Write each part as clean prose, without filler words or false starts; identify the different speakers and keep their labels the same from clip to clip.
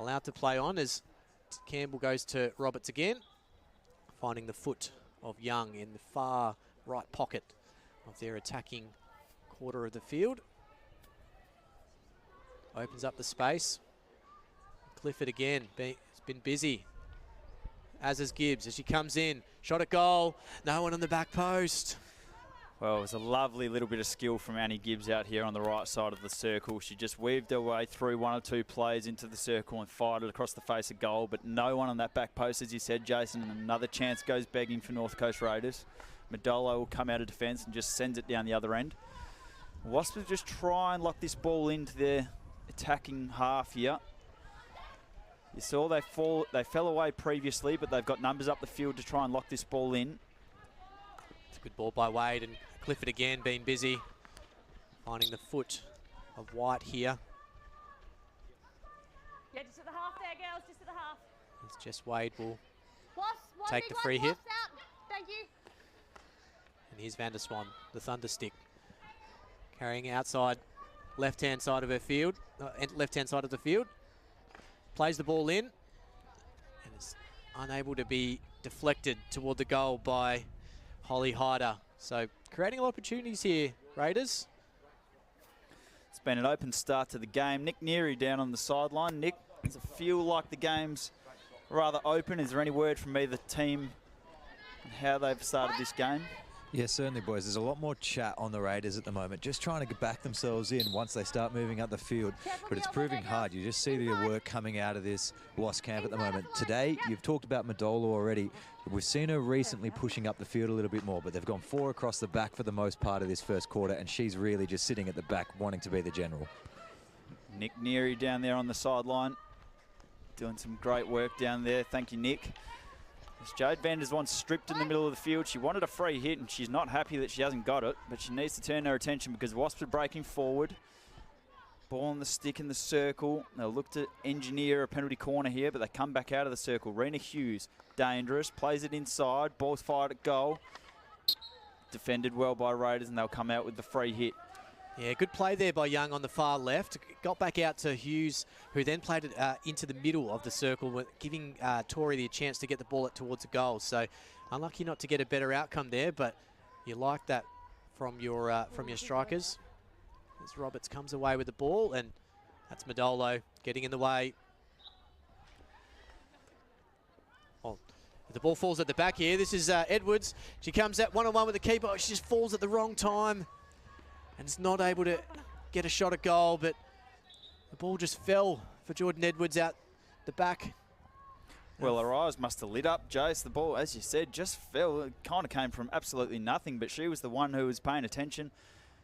Speaker 1: allowed to play on as Campbell goes to Roberts again, finding the foot of Young in the far right pocket of their attacking quarter of the field. Opens up the space. Clifford again, it's been busy. As is Gibbs as she comes in. Shot at goal. No one on the back post.
Speaker 2: Well, it was a lovely little bit of skill from Annie Gibbs out here on the right side of the circle. She just weaved her way through one or two players into the circle and fired it across the face of goal, but no one on that back post, as you said, Jason, and another chance goes begging for North Coast Raiders. Madolo will come out of defence and just sends it down the other end. Wasps will just try and lock this ball into their attacking half here. You saw they fell away previously, but they've got numbers up the field to try and lock this ball in.
Speaker 1: It's a good ball by Wade, and Clifford again being busy, finding the foot of White here.
Speaker 3: Yeah, just at the half there, girls, just at the half.
Speaker 1: It's just Wade will
Speaker 3: Wasp,
Speaker 1: take the free hit.
Speaker 3: Out. Thank you.
Speaker 1: And here's Van der Swan, the Thunder Stick, carrying outside left-hand side of her field, left-hand side of the field. Plays the ball in and is unable to be deflected toward the goal by Holly Hyder. So creating opportunities here, Raiders.
Speaker 2: It's been an open start to the game. Nick Neary down on the sideline. Nick, does it feel like the game's rather open? Is there any word from either team on how they've started this game?
Speaker 4: Yeah, certainly, boys. There's a lot more chat on the Raiders at the moment, just trying to back themselves in once they start moving up the field. But it's proving hard. You just see the work coming out of this Wasp camp at the moment. Today, you've talked about Madolo already. We've seen her recently pushing up the field a little bit more, but they've gone 4 across the back for the most part of this first quarter, and she's really just sitting at the back wanting to be the general.
Speaker 2: Nick Neary down there on the sideline, doing some great work down there. Thank you, Nick. As Jade Van der Swan stripped in the middle of the field, she wanted a free hit and she's not happy that she hasn't got it, but she needs to turn her attention because Wasps are breaking forward. Ball on the stick in the circle. They'll look to engineer a penalty corner here, but they come back out of the circle. Rena Hughes, dangerous, plays it inside, ball's fired at goal. Defended well by Raiders and they'll come out with the free hit.
Speaker 1: Yeah, good play there by Young on the far left. Got back out to Hughes, who then played it into the middle of the circle, giving Tori the chance to get the ball towards the goal. So unlucky not to get a better outcome there, but you like that from your strikers. As Roberts comes away with the ball, and that's Madolo getting in the way. Oh, the ball falls at the back here. This is Edwards. She comes out one-on-one with the keeper. Oh, she just falls at the wrong time. And is not able to get a shot at goal, but the ball just fell for Jordan Edwards out the back.
Speaker 2: Well, her eyes must have lit up, Jace. The ball, as you said, just fell. It kind of came from absolutely nothing, but she was the one who was paying attention.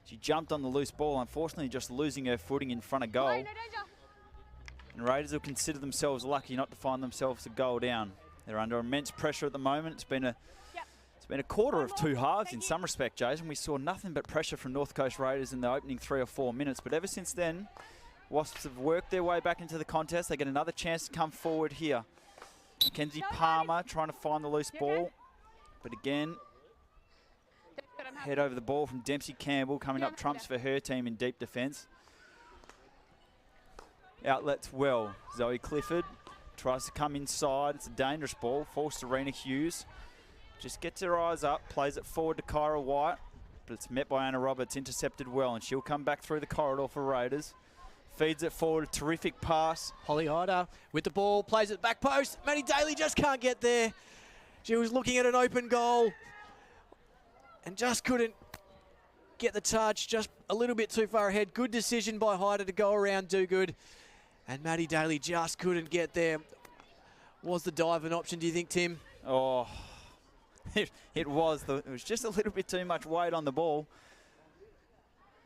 Speaker 2: She jumped on the loose ball, unfortunately just losing her footing in front of goal. And Raiders will consider themselves lucky not to find themselves a goal down. They're under immense pressure at the moment. It's been a quarter of 2 halves in some respect, Jason. We saw nothing but pressure from North Coast Raiders in the opening 3 or 4 minutes. But ever since then, Wasps have worked their way back into the contest. They get another chance to come forward here. Mackenzie Palmer trying to find the loose ball. But again, head over the ball from Dempsey Campbell, coming up trumps for her team in deep defence. Outlets well. Zoe Clifford tries to come inside. It's a dangerous ball. Falls to Rena Hughes. Just gets her eyes up, plays it forward to Kyra White, but it's met by Anna Roberts, intercepted well, and she'll come back through the corridor for Raiders. Feeds it forward, a terrific pass.
Speaker 1: Holly Hyder with the ball, plays it back post. Maddie Daly just can't get there. She was looking at an open goal and just couldn't get the touch, just a little bit too far ahead. Good decision by Hyder to go around do good. And Maddie Daly just couldn't get there. Was the dive an option, do you think, Tim?
Speaker 2: Oh, it was just a little bit too much weight on the ball.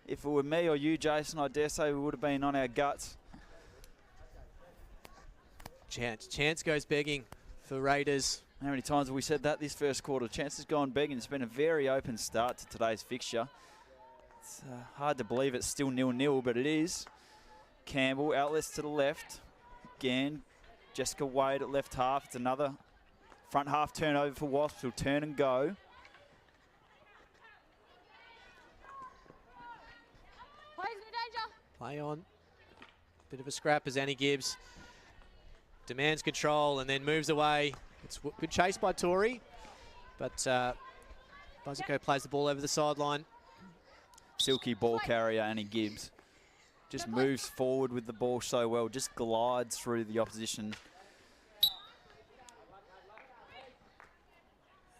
Speaker 2: If it were me or you, Jason, I dare say we would have been on our guts.
Speaker 1: Chance goes begging for Raiders.
Speaker 2: How many times have we said that this first quarter? Chance has gone begging. It's been a very open start to today's fixture. It's hard to believe it's still 0-0, but it is. Campbell, outlets to the left. Again, Jessica Wade at left half. It's another front half turnover for Wasps. Will turn and go.
Speaker 3: Plays in danger.
Speaker 1: Play on. Bit of a scrap as Annie Gibbs demands control and then moves away. It's good chase by Tori, but Buzziko plays the ball over the sideline.
Speaker 2: Silky ball carrier Annie Gibbs just moves forward with the ball so well, just glides through the opposition.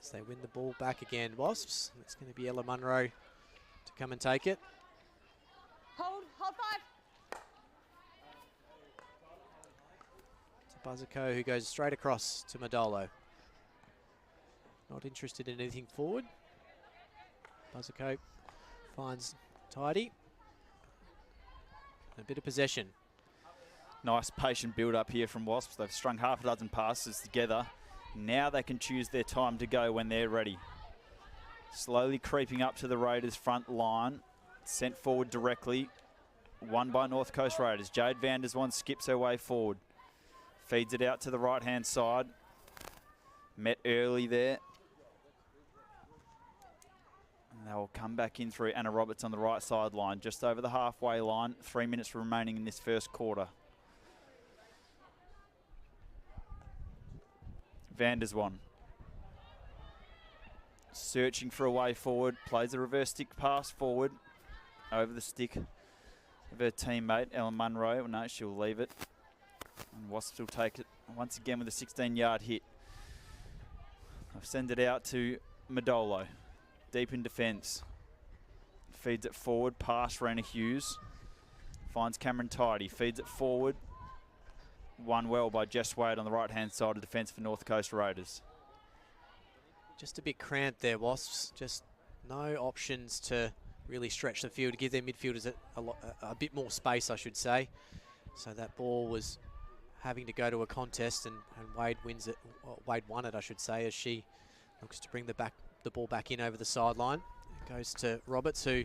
Speaker 1: As they win the ball back again, Wasps. It's going to be Ella Munro to come and take it.
Speaker 3: Hold 5.
Speaker 1: To Buzziko, who goes straight across to Modolo. Not interested in anything forward. Buzziko finds Tidy. A bit of possession.
Speaker 2: Nice patient build up here from Wasps. They've strung half a dozen passes together. Now they can choose their time to go when they're ready. Slowly creeping up to the Raiders' front line. Sent forward directly. Won by North Coast Raiders. Jade Vanderswan skips her way forward. Feeds it out to the right-hand side. Met early there. And they'll come back in through Anna Roberts on the right sideline, just over the halfway line. 3 minutes remaining in this first quarter. Vanderswan searching for a way forward, plays a reverse stick pass forward over the stick of her teammate, Ellen Munro. No, she'll leave it. And Wasps will take it once again with a 16-yard hit. I'll send it out to Modolo. Deep in defence. Feeds it forward past Rena Hughes. Finds Cameron Tidy. Feeds it forward. Won well by Jess Wade on the right-hand side of defence for North Coast Raiders.
Speaker 1: Just a bit cramped there, Wasps. Just no options to really stretch the field, to give their midfielders a bit more space, I should say. So that ball was having to go to a contest, and Wade wins it. Wade won it, I should say, as she looks to bring the ball back in over the sideline. It goes to Roberts, who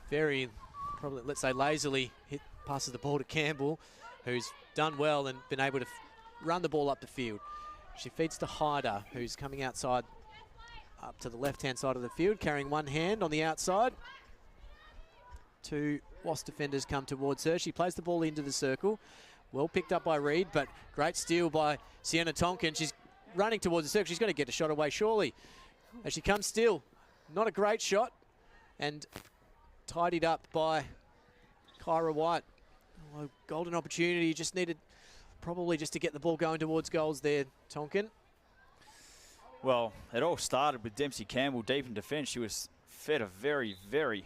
Speaker 1: very, probably, let's say, lazily passes the ball to Campbell, who's done well and been able to run the ball up the field. She feeds to Hyder, who's coming outside up to the left-hand side of the field, carrying one hand on the outside. Two Wasp defenders come towards her. She plays the ball into the circle. Well picked up by Reed, but great steal by Sienna Tonkin. She's running towards the circle. She's going to get a shot away, surely. As she comes still. Not a great shot. And tidied up by Kyra White. Oh, golden opportunity. Just needed probably just to get the ball going towards goals there, Tonkin.
Speaker 2: Well, it all started with Dempsey Campbell deep in defence. She was fed a very, very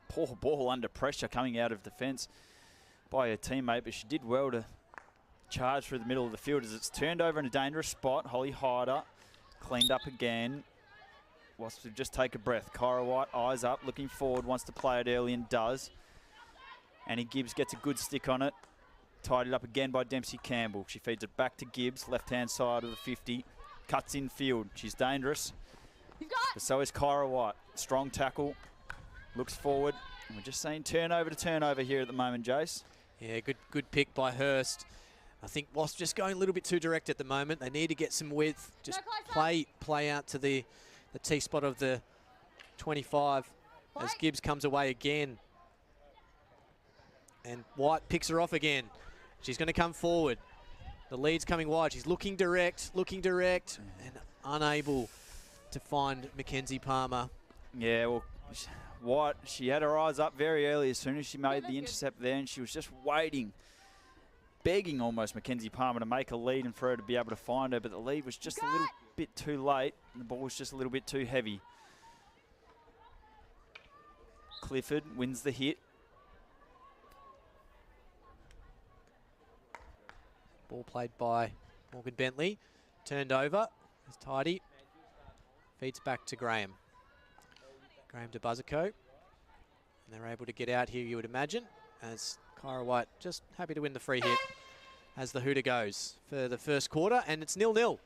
Speaker 2: poor ball under pressure coming out of defence by her teammate, but she did well to charge through the middle of the field as it's turned over in a dangerous spot. Holly Hyder cleaned up again. Wants to just take a breath. Kyra White, eyes up, looking forward, wants to play it early and does. Annie Gibbs gets a good stick on it. Tied up again by Dempsey Campbell. She feeds it back to Gibbs, left-hand side of the 50. Cuts in field. She's dangerous. But so is Kyra White. Strong tackle. Looks forward. And we're just saying turnover to turnover here at the moment, Jace.
Speaker 1: Yeah, good pick by Hurst. I think Wasp just going a little bit too direct at the moment. They need to get some width. Just play out to the T-spot of the 25 as Gibbs comes away again. And White picks her off again. She's going to come forward. The lead's coming wide. She's looking direct, and unable to find Mackenzie Palmer.
Speaker 2: Yeah, well, White, she had her eyes up very early as soon as she made the intercept there, and she was just waiting, begging almost Mackenzie Palmer to make a lead and for her to be able to find her, but the lead was just a little bit too late, and the ball was just a little bit too heavy. Clifford wins the hit.
Speaker 1: Ball played by Morgan Bentley. Turned over. It's Tidy. Feeds back to Graham. Graham to Buzziko. And they're able to get out here, you would imagine, as Kyra White just happy to win the free hit as the hooter goes for the first quarter. And it's 0-0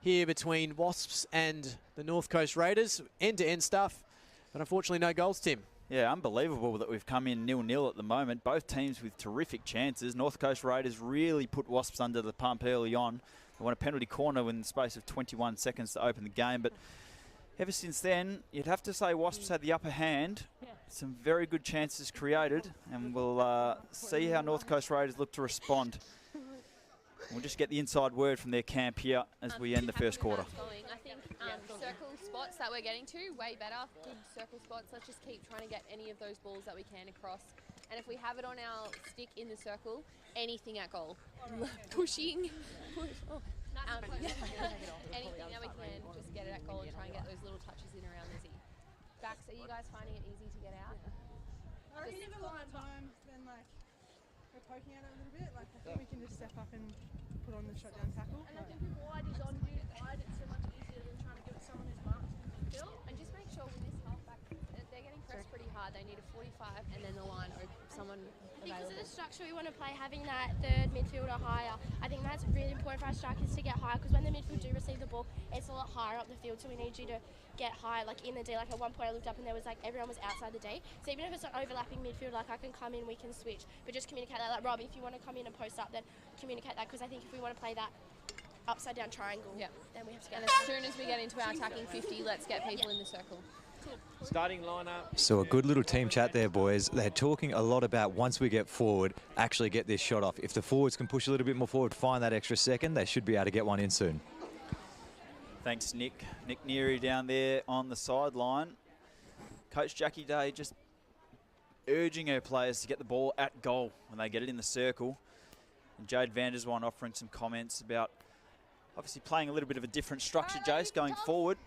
Speaker 1: here between Wasps and the North Coast Raiders. End-to-end stuff, but unfortunately no goals, Tim.
Speaker 2: Yeah, unbelievable that we've come in 0-0 at the moment. Both teams with terrific chances. North Coast Raiders really put Wasps under the pump early on. They won a penalty corner in the space of 21 seconds to open the game. But ever since then, you'd have to say Wasps had the upper hand. Some very good chances created. And we'll see how North Coast Raiders look to respond. We'll just get the inside word from their camp here as we end the first quarter.
Speaker 5: I think circle spots that we're getting to, way better. Good circle spots. Let's just keep trying to get any of those balls that we can across. And if we have it on our stick in the circle, anything at goal. Pushing. Anything that we can, just get it at goal and try and get those little touches in around Lizzie. Dax, are you guys finding it easy to get out?
Speaker 3: I reckon even more times than like we're poking at it a little bit. Like I think we can just step up and put on the shutdown tackle.
Speaker 5: And I think with wide is on really wide, it's so much easier than trying to give it someone who's marked in the midfield. And just make sure with this halfback, they're getting pressed pretty hard. They need a 45 and then the line or someone
Speaker 6: Because of the structure we want to play, having that third midfielder higher, I think that's really important for our strikers to get higher, because when the midfield do receive the ball, it's a lot higher up the field, so we need you to get high, like in the D. Like at one point I looked up and there was like everyone was outside the D, so even if it's an overlapping midfield, like I can come in, we can switch, but just communicate that. Like Rob, if you want to come in and post up, then communicate that, because I think if we want to play that upside down triangle, then we have to get
Speaker 5: and as soon as we get into our attacking 50, let's get people in the circle.
Speaker 7: Starting lineup.
Speaker 4: So a good little team chat there, boys. They're talking a lot about once we get forward, actually get this shot off. If the forwards can push a little bit more forward, find that extra second, they should be able to get one in soon.
Speaker 2: Thanks, Nick. Nick Neary down there on the sideline. Coach Jackie Day just urging her players to get the ball at goal when they get it in the circle. And Jade Vanderswan offering some comments about obviously playing a little bit of a different structure, Jace, going forward.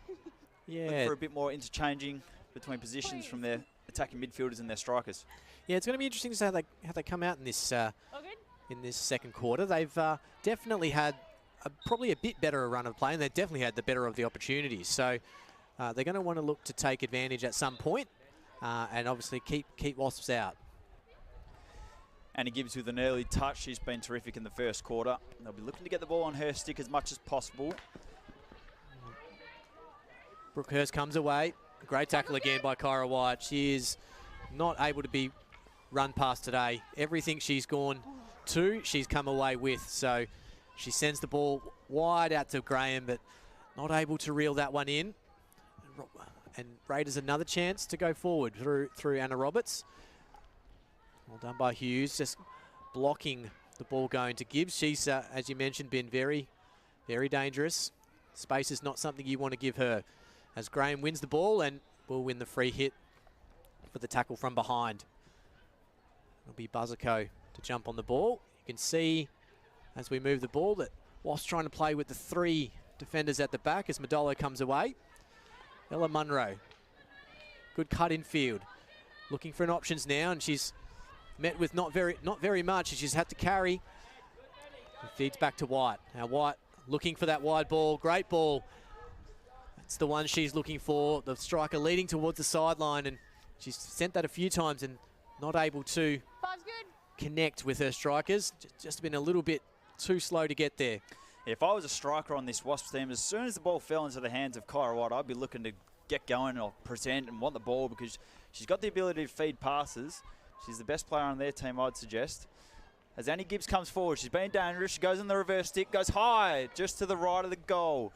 Speaker 2: Look for a bit more interchanging between positions from their attacking midfielders and their strikers.
Speaker 1: Yeah, it's going to be interesting to see how they come out in this second quarter. They've definitely had probably a bit better a run of play, and they've definitely had the better of the opportunities. So they're going to want to look to take advantage at some point, and obviously keep Wasps out.
Speaker 2: Annie Gibbs with an early touch. She's been terrific in the first quarter. They'll be looking to get the ball on her stick as much as possible.
Speaker 1: Brookhurst comes away. Great tackle again by Kyra White. She is not able to be run past today. Everything she's gone to, she's come away with. So she sends the ball wide out to Graham, but not able to reel that one in. And Raiders another chance to go forward through Anna Roberts. Well done by Hughes, just blocking the ball going to Gibbs. She's, as you mentioned, been very, very dangerous. Space is not something you want to give her. As Graham wins the ball and will win the free hit for the tackle from behind. It'll be Buzzico to jump on the ball. You can see as we move the ball that Wasps trying to play with the three defenders at the back as Modolo comes away. Ella Munro, good cut in field. Looking for an options now, and she's met with not very much. She's had to carry. It feeds back to White. Now White looking for that wide ball. Great ball. It's the one she's looking for. The striker leading towards the sideline, and she's sent that a few times and not able to connect with her strikers. Just been a little bit too slow to get there.
Speaker 2: If I was a striker on this Wasps team, as soon as the ball fell into the hands of Kyra White, I'd be looking to get going or present and want the ball, because she's got the ability to feed passes. She's the best player on their team, I'd suggest. As Annie Gibbs comes forward, she's been dangerous. She goes in the reverse stick, goes high, just to the right of the goal.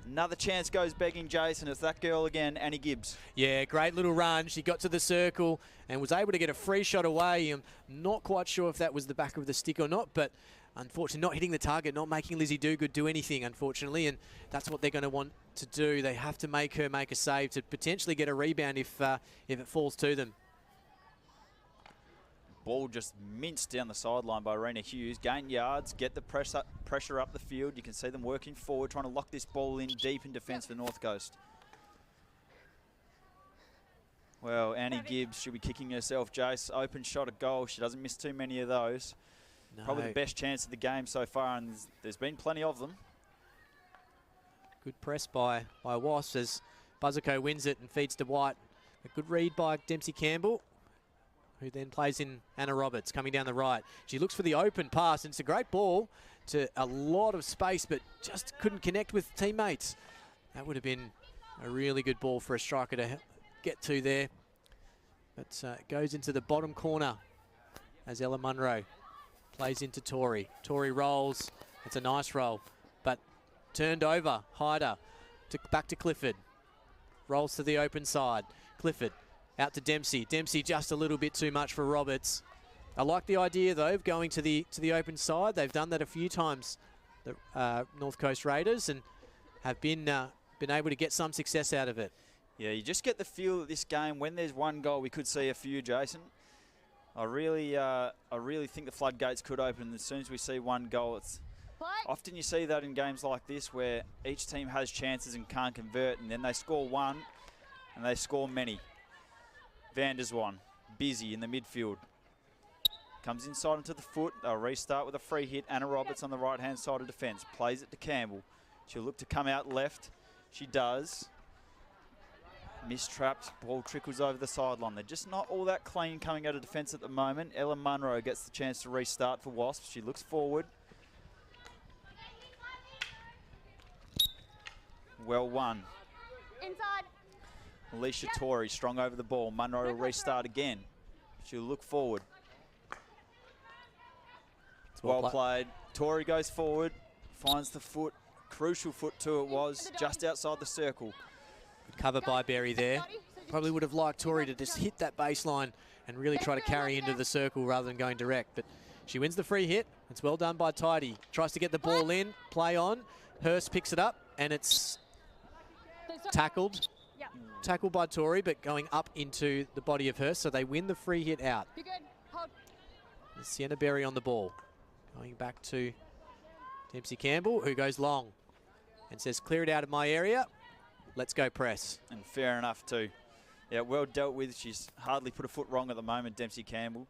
Speaker 2: Another chance goes begging, Jason. It's that girl again, Annie Gibbs.
Speaker 1: Yeah, great little run. She got to the circle and was able to get a free shot away. I'm not quite sure if that was the back of the stick or not, but unfortunately not hitting the target, not making Lizzie Dogood do anything, unfortunately, and that's what they're going to want to do. They have to make her make a save to potentially get a rebound if it falls to them.
Speaker 2: Ball just minced down the sideline by Rena Hughes. Gain yards, get the pressure up the field. You can see them working forward, trying to lock this ball in deep in defence for North Coast. Well, Annie Gibbs should be kicking herself, Jace. Open shot at goal. She doesn't miss too many of those. No. Probably the best chance of the game so far, and there's been plenty of them.
Speaker 1: Good press by Wasps as Buzzico wins it and feeds to White. A good read by Dempsey Campbell, who then plays in Anna Roberts coming down the right. She looks for the open pass, and it's a great ball to a lot of space, but just couldn't connect with teammates. That would have been a really good ball for a striker to get to there. But it goes into the bottom corner as Ella Munro plays into Tori. Tori rolls. It's a nice roll, but turned over. Hyder back to Clifford. Rolls to the open side. Clifford out to Dempsey. Dempsey just a little bit too much for Roberts. I like the idea, though, of going to the open side. They've done that a few times, the North Coast Raiders, and have been able to get some success out of it.
Speaker 2: Yeah, you just get the feel that this game, when there's one goal, we could see a few, Jason. I really think the floodgates could open as soon as we see one goal. Often you see that in games like this where each team has chances and can't convert, and then they score one and they score many. Van der Zwan, busy in the midfield. Comes inside into the foot. They'll restart with a free hit. Anna Roberts on the right-hand side of defence. Plays it to Campbell. She'll look to come out left. She does. Mistrapped. Ball trickles over the sideline. They're just not all that clean coming out of defence at the moment. Ella Munro gets the chance to restart for Wasps. She looks forward. Well won.
Speaker 6: Inside.
Speaker 2: Alicia Torrey strong over the ball. Munro will restart again. She'll look forward. It's well played. Torrey goes forward, finds the foot. Crucial foot too it was, just outside the circle.
Speaker 1: Good cover by Berry there. Probably would have liked Torrey to just hit that baseline and really try to carry into the circle rather than going direct. But she wins the free hit. It's well done by Tidy. Tries to get the ball in, play on. Hurst picks it up and it's tackled. Tackled by Torrey, but going up into the body of Hurst, so they win the free hit out. Sienna Berry on the ball. Going back to Dempsey Campbell, who goes long and says, clear it out of my area. Let's go press.
Speaker 2: And fair enough too. Yeah, well dealt with. She's hardly put a foot wrong at the moment, Dempsey Campbell.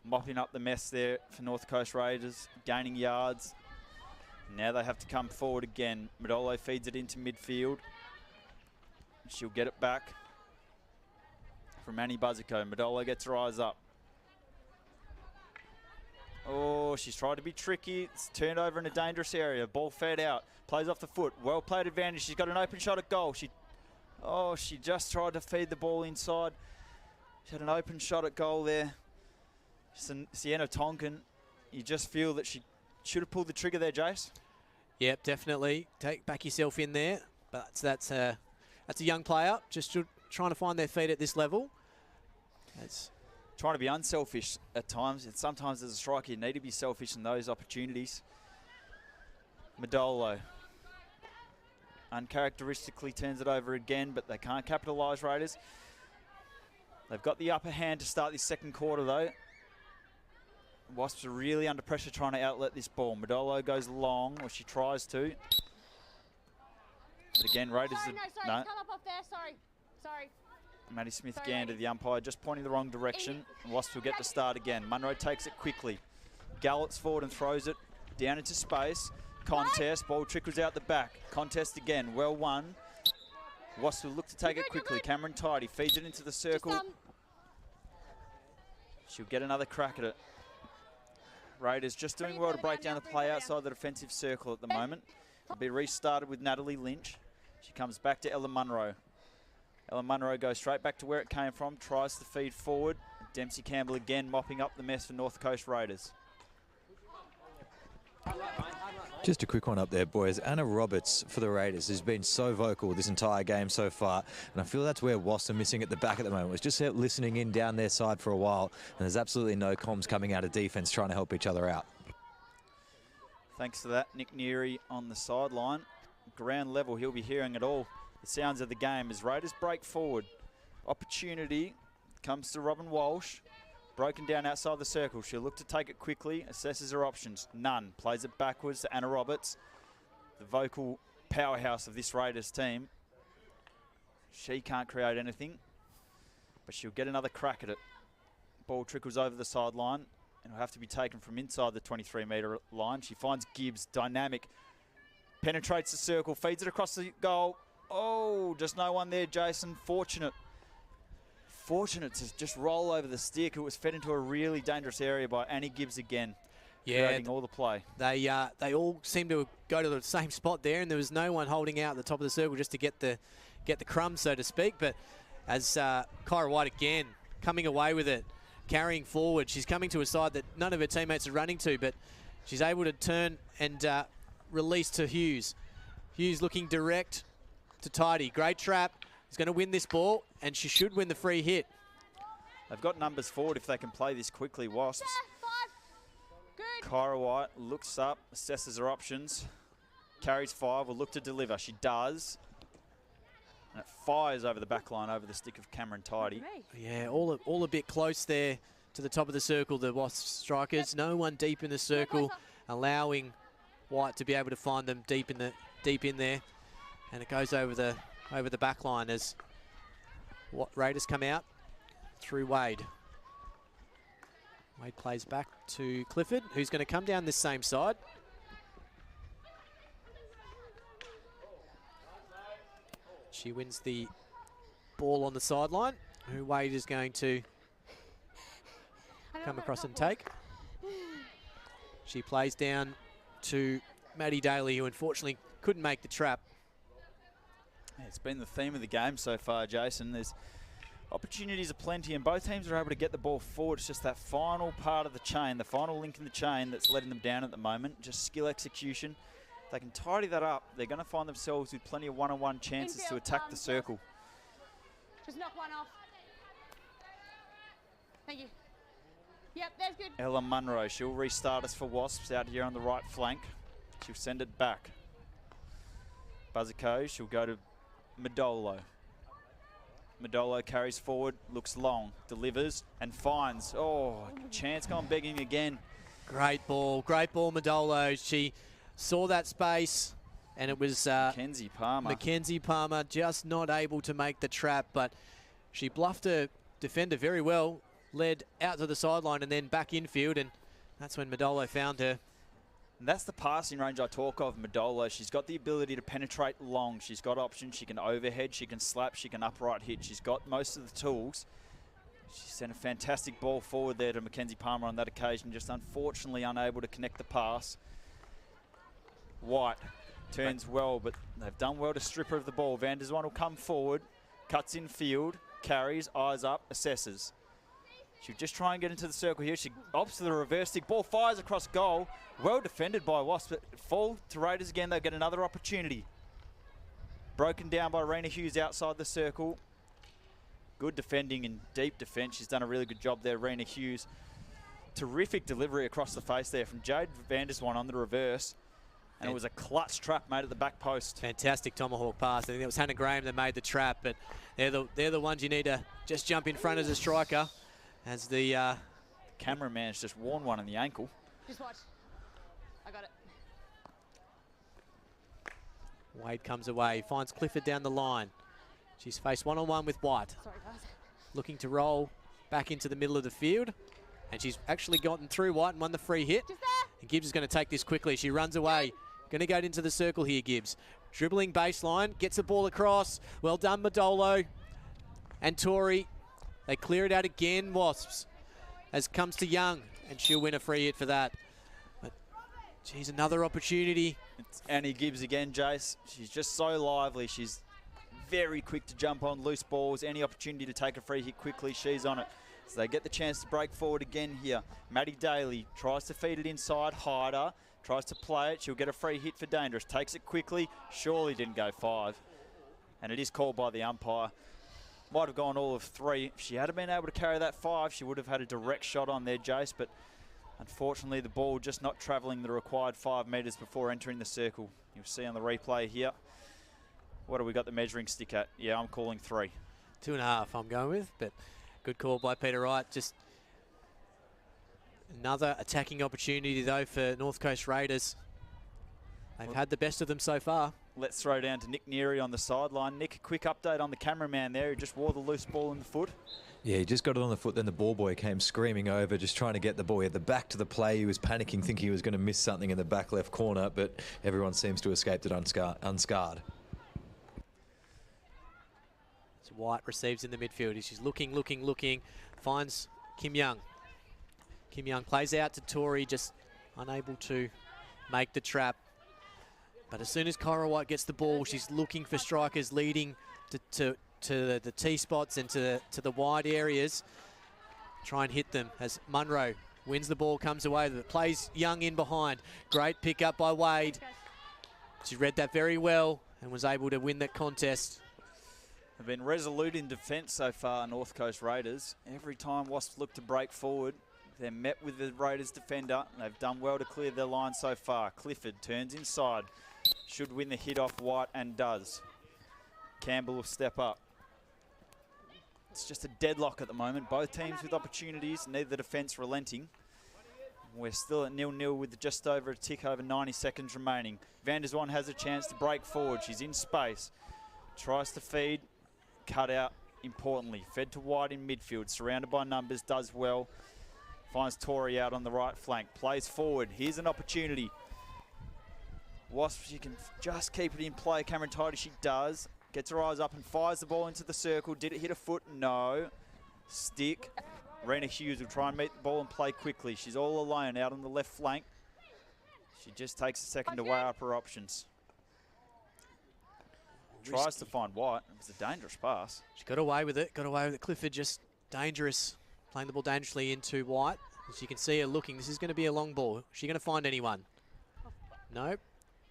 Speaker 2: Mopping up the mess there for North Coast Raiders, gaining yards. Now they have to come forward again. Modolo feeds it into midfield. She'll get it back from Annie Buzzico. Modolo gets her eyes up. Oh, she's tried to be tricky. It's turned over in a dangerous area. Ball fed out. Plays off the foot. Well played advantage. She's got an open shot at goal. She just tried to feed the ball inside. She had an open shot at goal there. Sienna Tonkin, you just feel that she should have pulled the trigger there, Jace.
Speaker 1: Yep, definitely. Back yourself in there. But that's a young player, just trying to find their feet at this level. That's
Speaker 2: trying to be unselfish at times, and sometimes as a striker you need to be selfish in those opportunities. Modolo uncharacteristically turns it over again, but they can't capitalise, Raiders. They've got the upper hand to start this second quarter though. Wasps are really under pressure trying to outlet this ball. Modolo goes long, or she tries to. But again, Raiders...
Speaker 6: Sorry, come up off there, sorry.
Speaker 2: Maddie Smith-Gander, the umpire, just pointing the wrong direction. Wasps will get to start again. Munro takes it quickly. Gallops forward and throws it down into space. Contest, ball trickles out the back. Contest again, well won. Wasps will look to take it quickly. Cameron Tidy feeds it into the circle. She'll get another crack at it. Raiders just doing well to break down the play outside the defensive circle at the moment. It'll be restarted with Natalie Lynch. She comes back to Ella Munro. Ella Munro goes straight back to where it came from, tries to feed forward. Dempsey Campbell again mopping up the mess for North Coast Raiders.
Speaker 4: Just a quick one up there, boys. Anna Roberts for the Raiders has been so vocal this entire game so far, and I feel that's where Wasps are missing at the back at the moment. It was just listening in down their side for a while, and there's absolutely no comms coming out of defence trying to help each other out.
Speaker 2: Thanks for that, Nick Neary on the sideline. Ground level, he'll be hearing it all. The sounds of the game as Raiders break forward. Opportunity comes to Robin Walsh. Broken down outside the circle. She'll look to take it quickly, assesses her options. None. Plays it backwards to Anna Roberts, the vocal powerhouse of this Raiders team. She can't create anything, but she'll get another crack at it. Ball trickles over the sideline and will have to be taken from inside the 23-metre line. She finds Gibbs, dynamic, penetrates the circle, feeds it across the goal. Oh, just no one there, Jason. Fortunate to just roll over the stick. It was fed into a really dangerous area by Annie Gibbs again.
Speaker 1: Yeah,
Speaker 2: creating all the play.
Speaker 1: They all seem to go to the same spot there, and there was no one holding out at the top of the circle just to get the crumbs, so to speak. But as Kyra White again coming away with it, carrying forward, she's coming to a side that none of her teammates are running to, but she's able to turn and release to Hughes. Hughes looking direct to Tidy. Great trap. He's going to win this ball, and she should win the free hit.
Speaker 2: They've got numbers forward if they can play this quickly, Wasps. Kyra White looks up, assesses her options. Carries 5, will look to deliver. She does. And it fires over the back line, over the stick of Cameron Tidy.
Speaker 1: Yeah, all a bit close there to the top of the circle, the Wasps strikers. No one deep in the circle, allowing White to be able to find them deep in there. And it goes over the back line as Raiders come out through Wade. Wade plays back to Clifford, who's going to come down this same side. She wins the ball on the sideline, who Wade is going to come across and take. She plays down to Maddie Daly, who unfortunately couldn't make the trap.
Speaker 2: Yeah, it's been the theme of the game so far, Jason. There's opportunities aplenty, and both teams are able to get the ball forward. It's just that final part of the chain, the final link in the chain that's letting them down at the moment. Just skill execution. If they can tidy that up, they're going to find themselves with plenty of one-on-one chances to attack the circle.
Speaker 8: Just knock one off. Thank you. Yep, that's good.
Speaker 2: Ella Munro, she'll restart us for Wasps out here on the right flank. She'll send it back. Buzzico, she'll go to Madolo. Madolo carries forward, looks long, delivers and finds. Oh, chance gone begging again.
Speaker 1: Great ball, Madolo. She saw that space, and it was
Speaker 2: Mackenzie Palmer
Speaker 1: just not able to make the trap, but she bluffed her defender very well, led out to the sideline and then back infield, and that's when Madolo found her.
Speaker 2: And that's the passing range I talk of, Madolo. She's got the ability to penetrate long. She's got options. She can overhead, she can slap, she can upright hit. She's got most of the tools. She sent a fantastic ball forward there to Mackenzie Palmer on that occasion, just unfortunately unable to connect the pass. White turns well, but they've done well to strip her of the ball. Van der Zwan will come forward, cuts in field, carries, eyes up, assesses. She'll just try and get into the circle here. She opts to the reverse stick. Ball fires across goal. Well defended by Wasps, but fall to Raiders again. They'll get another opportunity. Broken down by Rena Hughes outside the circle. Good defending and deep defence. She's done a really good job there, Rena Hughes. Terrific delivery across the face there from Jade Van der Zwan on the reverse. And it was a clutch trap made at the back post.
Speaker 1: Fantastic tomahawk pass. I think it was Hannah Graham that made the trap, but they're the ones you need to just jump in front as a striker. As the
Speaker 2: cameraman's just worn one in the ankle.
Speaker 8: Just watch. I got it.
Speaker 1: Wade comes away, finds Clifford down the line. She's faced one-on-one with White.
Speaker 8: Sorry, guys.
Speaker 1: Looking to roll back into the middle of the field. And she's actually gotten through White and won the free hit. And Gibbs is going to take this quickly. She runs away. Going to go into the circle here, Gibbs. Dribbling baseline, gets the ball across. Well done, Madolo. And Tori. They clear it out again, Wasps, as comes to Young, and she'll win a free hit for that. But, geez, another opportunity.
Speaker 2: It's Annie Gibbs again, Jace. She's just so lively. She's very quick to jump on loose balls. Any opportunity to take a free hit quickly, she's on it. So they get the chance to break forward again here. Maddie Daly tries to feed it inside. Hyder tries to play it. She'll get a free hit for Dangerous. Takes it quickly. Surely didn't go 5. And it is called by the umpire. Might have gone all of 3. If she had been able to carry that 5, she would have had a direct shot on there, Jace. But unfortunately, the ball just not travelling the required 5 metres before entering the circle. You'll see on the replay here. What have we got the measuring stick at? Yeah, I'm calling 3.
Speaker 1: 2.5 I'm going with, but good call by Peter Wright. Just another attacking opportunity, though, for North Coast Raiders. They've had the best of them so far.
Speaker 2: Let's throw down to Nick Neary on the sideline. Nick, a quick update on the cameraman there. He just wore the loose ball in the foot.
Speaker 4: Yeah, he just got it on the foot, then the ball boy came screaming over, just trying to get the ball. He had the back to the play. He was panicking, thinking he was going to miss something in the back left corner, but everyone seems to have escaped it unscarred.
Speaker 1: So White receives in the midfield. She's looking, finds Kim Young. Kim Young plays out to Tori, just unable to make the trap. But as soon as Kyra White gets the ball, she's looking for strikers leading to the T-spots and to the wide areas. Try and hit them as Munro wins the ball, comes away with it, plays Young in behind. Great pick up by Wade. She read that very well and was able to win that contest.
Speaker 2: They've been resolute in defence so far, North Coast Raiders. Every time Wasps look to break forward, they're met with the Raiders defender. They've done well to clear their line so far. Clifford turns inside. Should win the hit off White and does. Campbell will step up. It's just a deadlock at the moment. Both teams with opportunities, neither defence relenting. We're still at 0-0 with just over a tick over 90 seconds remaining. Van der Zwan has a chance to break forward. She's in space. Tries to feed. Cut out, importantly. Fed to White in midfield. Surrounded by numbers. Does well. Finds Tory out on the right flank. Plays forward. Here's an opportunity. Wasps, she can just keep it in play. Cameron Tidy, she does. Gets her eyes up and fires the ball into the circle. Did it hit a foot? No. Stick. Rena Hughes will try and meet the ball and play quickly. She's all alone out on the left flank. She just takes a second to weigh up her options. Tries to find White. It was a dangerous pass.
Speaker 1: She got away with it. Clifford just dangerous. Playing the ball dangerously into White. As you can see her looking. This is going to be a long ball. Is she going to find anyone? Nope.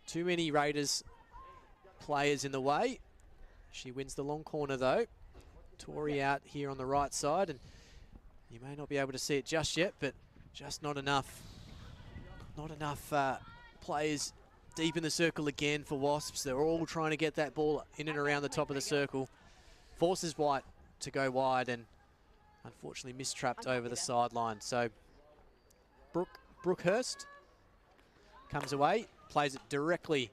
Speaker 1: Too many Raiders players in the way. She wins the long corner though. Tory out here on the right side, and you may not be able to see it just yet, but just not enough. Not enough players deep in the circle again for Wasps. They're all trying to get that ball in and around the top of the circle. Forces White to go wide and unfortunately mistrapped over the sideline. So Brookhurst comes away, plays it directly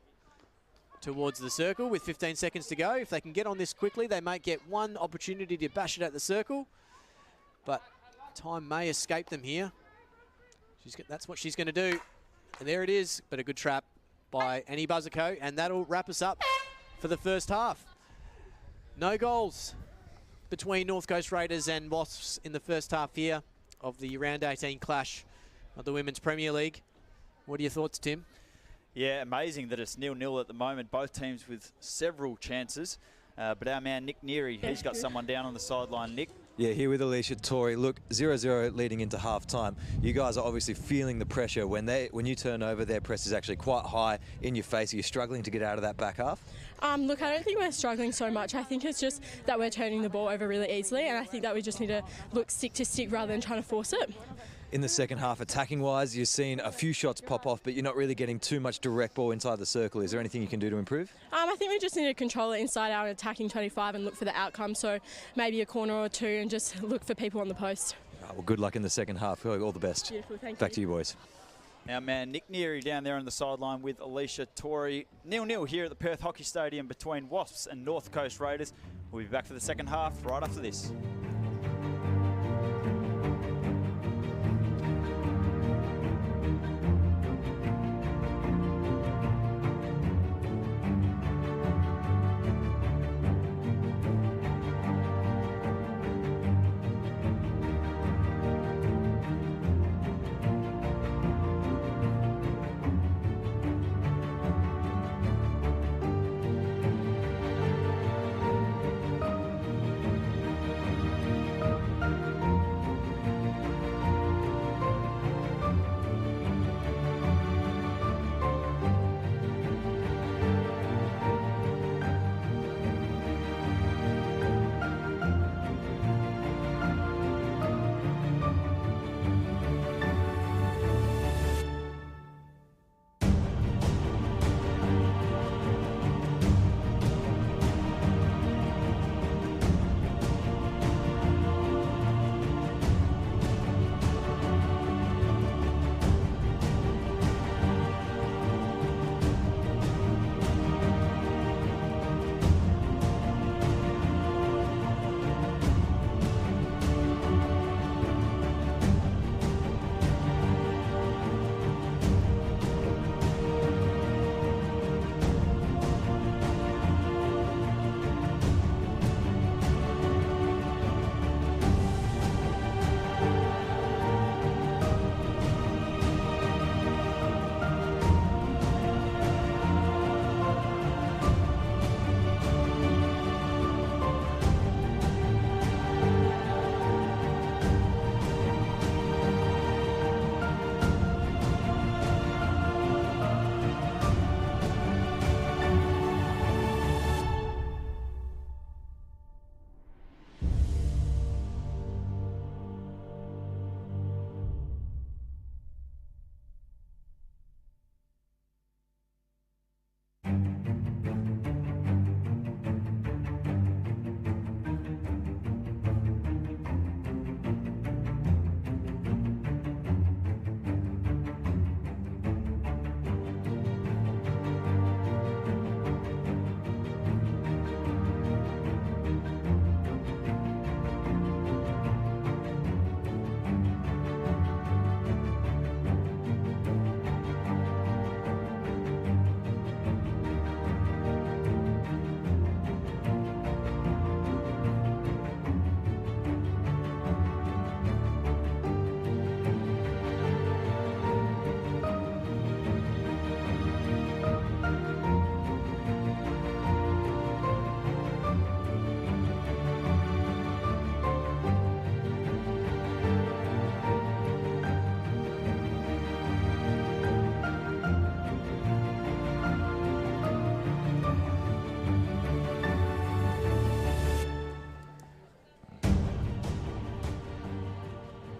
Speaker 1: towards the circle with 15 seconds to go. If they can get on this quickly, they might get one opportunity to bash it at the circle, but time may escape them here. That's what she's going to do. And there it is, but a good trap by Annie Buzzico, and that'll wrap us up for the first half. No goals between North Coast Raiders and Wasps in the first half here of the round 18 clash of the Women's Premier League. What are your thoughts, Tim?
Speaker 2: Yeah, amazing that it's 0-0 at the moment. Both teams with several chances. But our man, Nick Neary, he's got someone down on the sideline. Nick?
Speaker 4: Yeah, here with Alicia Tory. Look, 0-0 leading into half-time. You guys are obviously feeling the pressure. When you turn over, their press is actually quite high in your face. Are you struggling to get out of that back half?
Speaker 9: Look, I don't think we're struggling so much. I think it's just that we're turning the ball over really easily, and I think that we just need to look stick to stick rather than trying to force it.
Speaker 4: In the second half, attacking-wise, you've seen a few shots pop off, but you're not really getting too much direct ball inside the circle. Is there anything you can do to improve?
Speaker 9: I think we just need to control it inside our attacking 25 and look for the outcome. So maybe a corner or two and just look for people on the post.
Speaker 4: Well, good luck in the second half. All the best.
Speaker 9: Beautiful, thank
Speaker 4: Back to you, boys.
Speaker 2: Our man Nick Neary down there on the sideline with Alicia Tory. 0-0 here at the Perth Hockey Stadium between Wasps and North Coast Raiders. We'll be back for the second half right after this.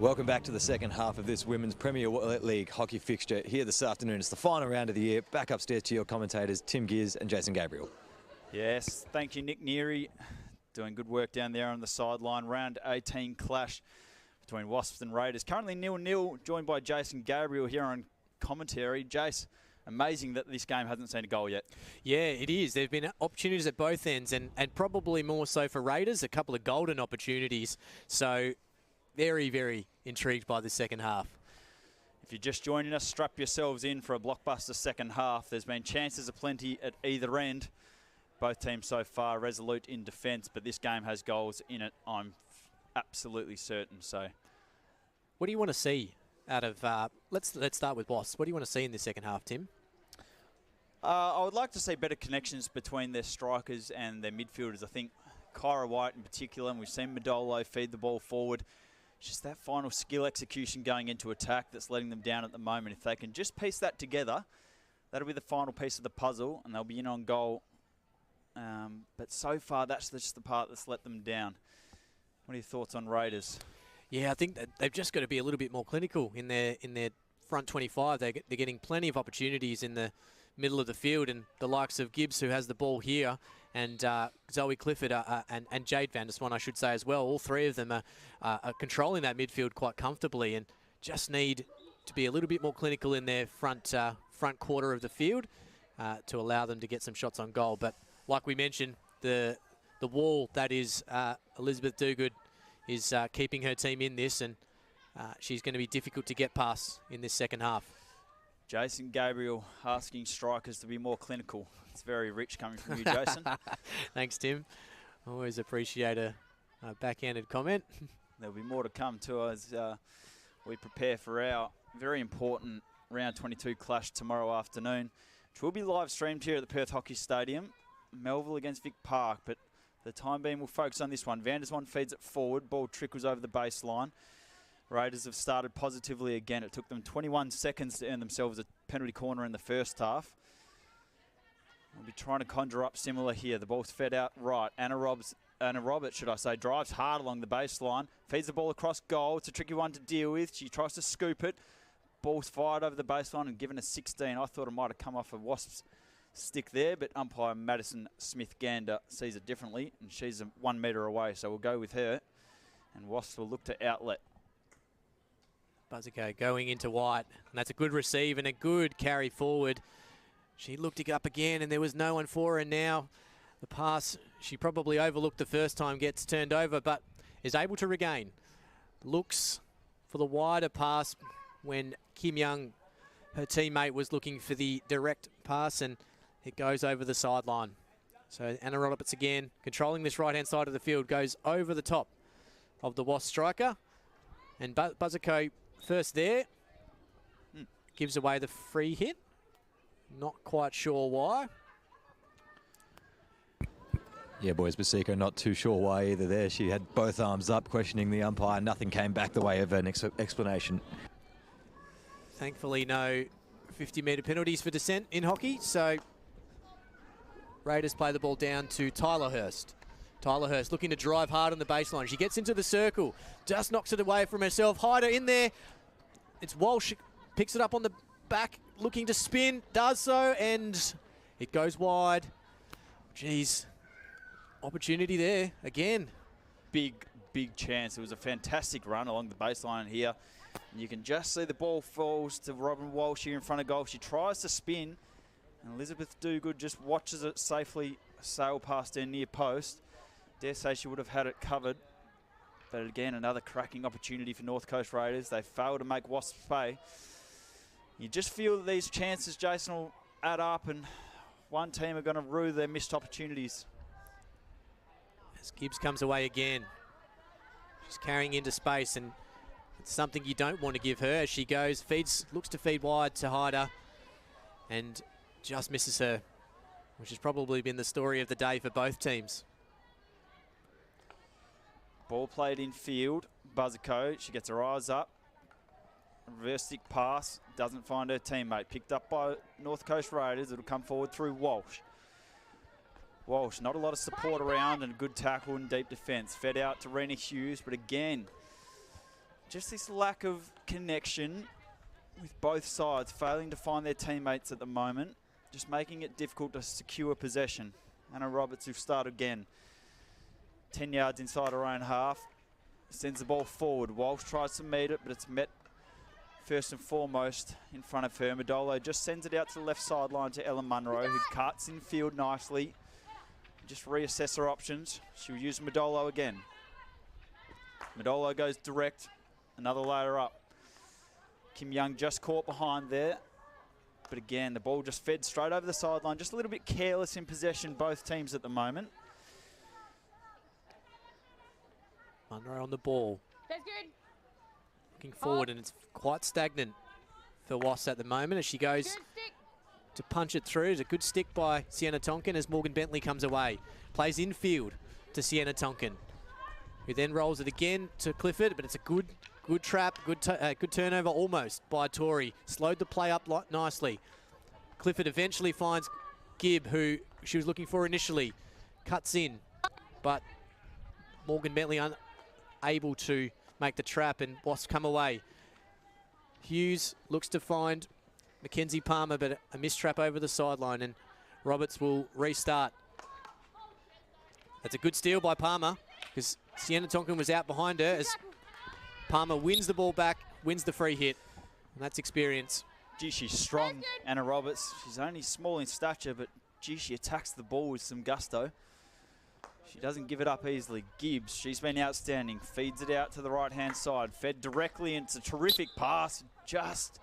Speaker 4: Welcome back to the second half of this Women's Premier League hockey fixture here this afternoon. It's the final round of the year. Back upstairs to your commentators, Tim Gears and Jason Gabriel.
Speaker 2: Yes, thank you, Nick Neary. Doing good work down there on the sideline. Round 18 clash between Wasps and Raiders. Currently 0-0, joined by Jason Gabriel here on commentary. Jace, amazing that this game hasn't seen a goal yet.
Speaker 1: Yeah, it is. There have been opportunities at both ends, and probably more so for Raiders, a couple of golden opportunities. So very, very intrigued by the second half.
Speaker 2: If you're just joining us, strap yourselves in for a blockbuster second half. There's been chances aplenty at either end. Both teams so far resolute in defence, but this game has goals in it, I'm absolutely certain. So,
Speaker 1: what do you want to see out of, let's start with Wasps. What do you want to see in the second half, Tim?
Speaker 2: I would like to see better connections between their strikers and their midfielders. I think Kyra White in particular, and we've seen Madolo feed the ball forward. It's just that final skill execution going into attack that's letting them down at the moment. If they can just piece that together, that'll be the final piece of the puzzle, and they'll be in on goal. But so far, that's just the part that's let them down. What are your thoughts on Raiders?
Speaker 1: Yeah, I think that they've just got to be a little bit more clinical in their front 25. They're getting plenty of opportunities in the middle of the field, and the likes of Gibbs, who has the ball here, and Zoe Clifford and Jade Van der Swan, I should say as well. All three of them are controlling that midfield quite comfortably, and just need to be a little bit more clinical in their front quarter of the field to allow them to get some shots on goal. But like we mentioned, the wall that is Elizabeth Dogood is keeping her team in this, and she's going to be difficult to get past in this second half.
Speaker 2: Jason Gabriel asking strikers to be more clinical. It's very rich coming from you, Jason.
Speaker 1: Thanks, Tim. Always appreciate a backhanded comment.
Speaker 2: There'll be more to come too as we prepare for our very important round 22 clash tomorrow afternoon, which will be live streamed here at the Perth Hockey Stadium. Melville against Vic Park, but for the time being we'll focus on this one. Van der Swan feeds it forward, ball trickles over the baseline. Raiders have started positively again. It took them 21 seconds to earn themselves a penalty corner in the first half. We'll be trying to conjure up similar here. The ball's fed out right. Anna Roberts, drives hard along the baseline, feeds the ball across goal. It's a tricky one to deal with. She tries to scoop it. Ball's fired over the baseline and given a 16. I thought it might have come off a Wasps stick there, but umpire Madison Smith-Gander sees it differently, and she's 1 metre away, so we'll go with her. And Wasps will look to outlet.
Speaker 1: Buzzico going into White, and that's a good receive and a good carry forward. She looked it up again, and there was no one for her. Now the pass she probably overlooked the first time gets turned over, but is able to regain. Looks for the wider pass when Kim Young, her teammate, was looking for the direct pass, and it goes over the sideline. So Anna Roberts again, controlling this right-hand side of the field, goes over the top of the Wasp striker. And Buzzico first there, gives away the free hit. Not quite sure why.
Speaker 4: Yeah, boys, Basico not too sure why either there. She had both arms up, questioning the umpire. Nothing came back the way of an explanation.
Speaker 1: Thankfully, no 50-metre penalties for dissent in hockey, so Raiders play the ball down to Tyler Hurst. Tyler Hurst looking to drive hard on the baseline. She gets into the circle, just knocks it away from herself. Hyder in there. It's Walsh, picks it up on the back, looking to spin, does so, and it goes wide. Jeez, opportunity there again.
Speaker 2: Big chance. It was a fantastic run along the baseline here. And you can just see the ball falls to Robin Walsh here in front of goal. She tries to spin, and Elizabeth Dogood just watches it safely sail past her near post. Dare say she would have had it covered. But again, another cracking opportunity for North Coast Raiders. They fail to make Wasps pay. You just feel that these chances, Jason, will add up, and one team are going to rue their missed opportunities.
Speaker 1: As Gibbs comes away again. She's carrying into space, and it's something you don't want to give her as she goes, looks to feed wide to Hyder, and just misses her, which has probably been the story of the day for both teams.
Speaker 2: Ball played in field. Buzzico, she gets her eyes up. Reverse stick pass, doesn't find her teammate. Picked up by North Coast Raiders. It'll come forward through Walsh. Walsh, not a lot of support around, and a good tackle and deep defence. Fed out to Rena Hughes, but again, just this lack of connection with both sides, failing to find their teammates at the moment, just making it difficult to secure possession. Anna Roberts will start again. 10 yards inside her own half. Sends the ball forward. Walsh tries to meet it, but it's met first and foremost in front of her. Modolo just sends it out to the left sideline to Ellen Munro, who cuts in field nicely. Just reassess her options. She'll use Modolo again. Modolo goes direct. Another layer up. Kim Young just caught behind there. But again, the ball just fed straight over the sideline. Just a little bit careless in possession, both teams at the moment.
Speaker 1: Munro on the ball.
Speaker 8: That's good.
Speaker 1: Looking forward, and it's quite stagnant for Wasps at the moment as she goes to punch it through. It's a good stick by Sienna Tonkin as Morgan Bentley comes away. Plays infield to Sienna Tonkin, who then rolls it again to Clifford, but it's a good trap, good turnover almost by Tori. Slowed the play up nicely. Clifford eventually finds Gibb, who she was looking for initially. Cuts in, but Morgan Bentley unable to make the trap, and Wasps come away. Hughes looks to find Mackenzie Palmer, but a missed trap over the sideline, and Roberts will restart. That's a good steal by Palmer, because Sienna Tonkin was out behind her as Palmer wins the ball back, wins the free hit, and that's experience.
Speaker 2: Gee, she's strong, Anna Roberts. She's only small in stature, but gee, she attacks the ball with some gusto. She doesn't give it up easily. Gibbs, she's been outstanding. Feeds it out to the right-hand side. Fed directly, and it's a terrific pass. Just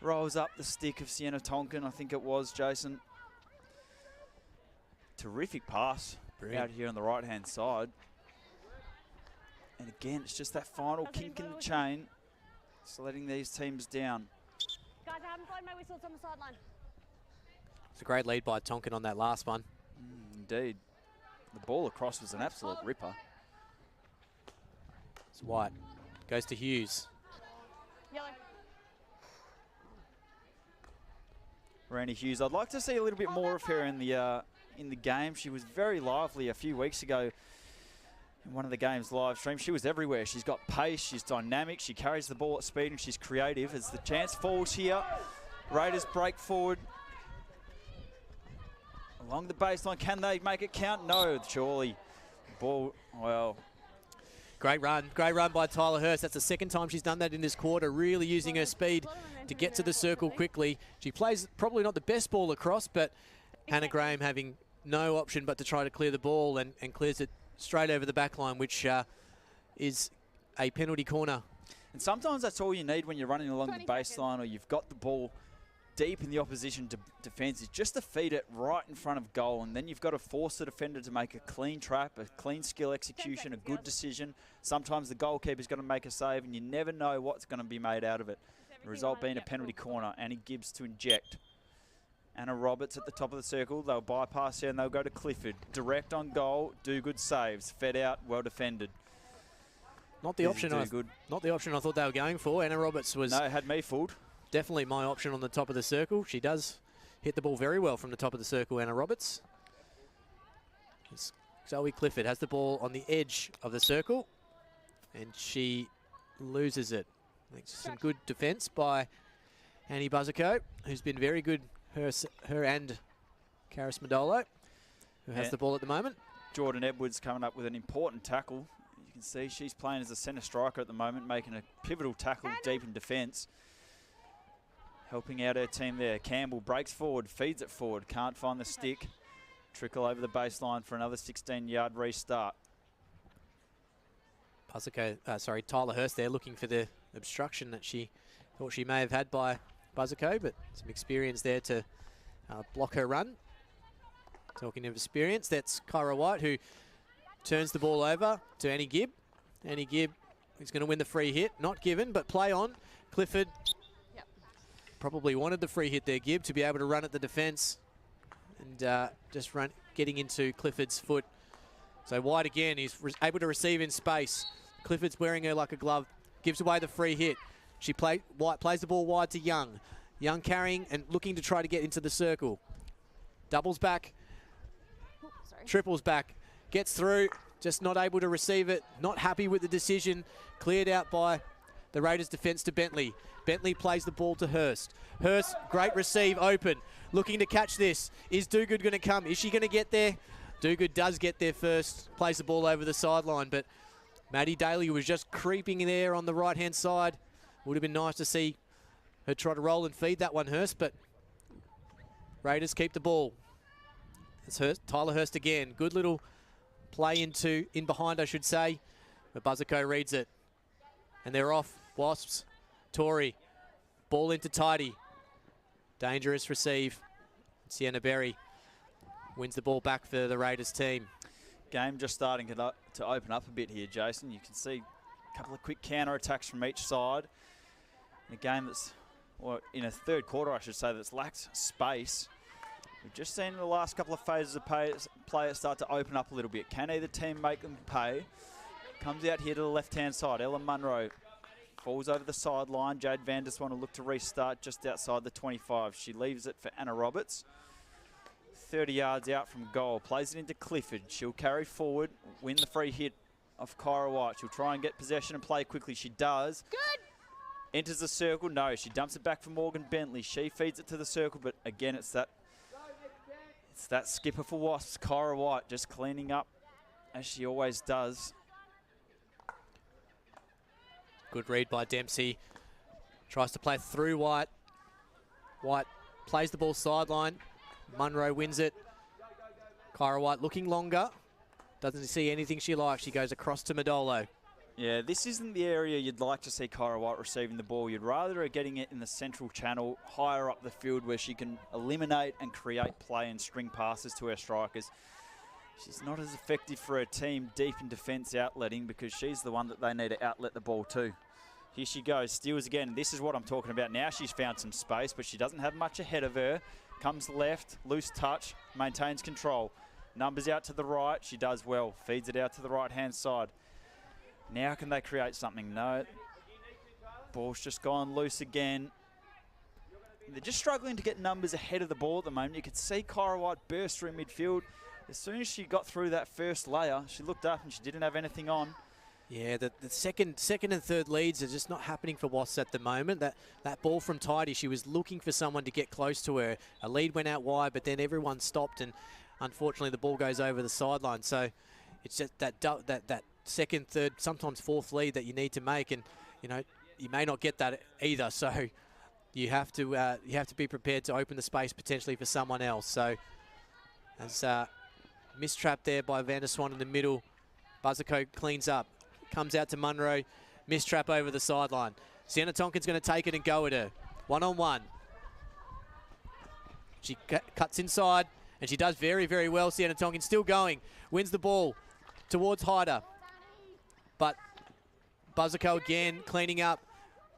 Speaker 2: rolls up the stick of Sienna Tonkin, I think it was, Jason. Terrific pass. Brilliant. Out here on the right-hand side. And again, it's just that final kink in the chain. Just letting these teams down.
Speaker 8: Guys, I haven't blown my whistles on the sideline.
Speaker 1: It's a great lead by Tonkin on that last one.
Speaker 2: Indeed. The ball across was an absolute ripper.
Speaker 1: It's White. Goes to Hughes.
Speaker 8: Yellow.
Speaker 2: Randy Hughes. I'd like to see a little bit more of her in the game. She was very lively a few weeks ago in one of the game's live streams. She was everywhere. She's got pace, she's dynamic, she carries the ball at speed, and she's creative. As the chance falls here, Raiders break forward along the baseline. Can they make it count? No, surely. Ball, well.
Speaker 1: Great run by Tyler Hurst. That's the second time she's done that in this quarter, really using her speed to get to the circle quickly. She plays probably not the best ball across, but Hannah Graham having no option but to try to clear the ball and clears it straight over the back line, which is a penalty corner.
Speaker 2: And sometimes that's all you need when you're running along the baseline or you've got the ball deep in the opposition defence, is just to feed it right in front of goal, and then you've got to force the defender to make a clean trap, a clean skill execution, a good decision. Sometimes the goalkeeper's going to make a save, and you never know what's going to be made out of it. The result being a penalty corner. Annie Gibbs to inject. Anna Roberts at the top of the circle. They'll bypass her and they'll go to Clifford. Direct on goal, do good saves. Fed out, well defended.
Speaker 1: Not the option I thought they were going for. Anna Roberts was...
Speaker 2: No, it had me fooled.
Speaker 1: Definitely my option on the top of the circle. She does hit the ball very well from the top of the circle, Anna Roberts. Zoe Clifford has the ball on the edge of the circle, and she loses it. Some good defence by Annie Buzzercoat, who's been very good, her and Karis Modolo, who has the ball at the moment.
Speaker 2: Jordan Edwards coming up with an important tackle. You can see she's playing as a centre striker at the moment, making a pivotal tackle deep in defence. Helping out her team there. Campbell breaks forward, feeds it forward, can't find the stick. Trickle over the baseline for another 16-yard restart.
Speaker 1: Tyler Hurst there looking for the obstruction that she thought she may have had by Buzzerco, but some experience there to block her run. Talking of experience, that's Kyra White, who turns the ball over to Annie Gibb. Annie Gibb is going to win the free hit. Not given, but play on. Clifford probably wanted the free hit there, Gibb, to be able to run at the defence and just getting into Clifford's foot. So White again, he's able to receive in space. Clifford's wearing her like a glove, gives away the free hit. White plays the ball wide to Young. Young carrying and looking to try to get into the circle. Doubles back, triples back, gets through just not able to receive it. Not happy with the decision. Cleared out by the Raiders defence to Bentley. Bentley plays the ball to Hurst. Hurst, great receive, open. Looking to catch this. Is Duguid going to come? Is she going to get there? Duguid does get there first. Plays the ball over the sideline, but Maddie Daly was just creeping in there on the right-hand side. Would have been nice to see her try to roll and feed that one, Hurst, but Raiders keep the ball. It's Hurst, Tyler Hurst again. Good little play in behind, I should say. But Buzzico reads it. And they're off. Wasps. Tory. Ball into Tidy. Dangerous receive. Sienna Berry wins the ball back for the Raiders team.
Speaker 2: Game just starting to open up a bit here, Jason. You can see a couple of quick counter attacks from each side. In a game that's, well, in a third quarter, I should say, that's lacked space. We've just seen the last couple of phases of play start to open up a little bit. Can either team make them pay? Comes out here to the left-hand side. Ella Munro falls over the sideline. Jade Vanders want to look to restart just outside the 25. She leaves it for Anna Roberts. 30 yards out from goal. Plays it into Clifford. She'll carry forward, win the free hit off Kyra White. She'll try and get possession and play quickly. She does.
Speaker 8: Good.
Speaker 2: Enters the circle. No, she dumps it back for Morgan Bentley. She feeds it to the circle, but again, it's that skipper for Wasps, Kyra White, just cleaning up as she always does.
Speaker 1: Good read by Dempsey. Tries to play through White. White plays the ball sideline. Munro wins it. Kyra White looking longer. Doesn't see anything she likes. She goes across to Modolo.
Speaker 2: Yeah, this isn't the area you'd like to see Kyra White receiving the ball. You'd rather her getting it in the central channel, higher up the field, where she can eliminate and create play and string passes to her strikers. She's not as effective for her team deep in defence outletting, because she's the one that they need to outlet the ball to. Here she goes, steals again. This is what I'm talking about. Now she's found some space, but she doesn't have much ahead of her. Comes left, loose touch, maintains control. Numbers out to the right, she does well. Feeds it out to the right-hand side. Now can they create something? No. Ball's just gone loose again. They're just struggling to get numbers ahead of the ball at the moment. You could see Kyra White burst through midfield. As soon as she got through that first layer, she looked up and she didn't have anything on.
Speaker 1: Yeah, the second and third leads are just not happening for Wasps at the moment. That ball from Tidy, she was looking for someone to get close to her. A lead went out wide, but then everyone stopped, and unfortunately the ball goes over the sideline. So it's just that second, third, sometimes fourth lead that you need to make, and you know you may not get that either. So you have to be prepared to open the space potentially for someone else. So as mistrap there by Vanderswan in the middle, Buzzico cleans up. Comes out to Munro, mistrap over the sideline. Sienna Tonkin's going to take it and go at her. One-on-one. She cuts inside, and she does very, very well. Sienna Tonkin still going. Wins the ball towards Hyder. But Buzzico again, cleaning up.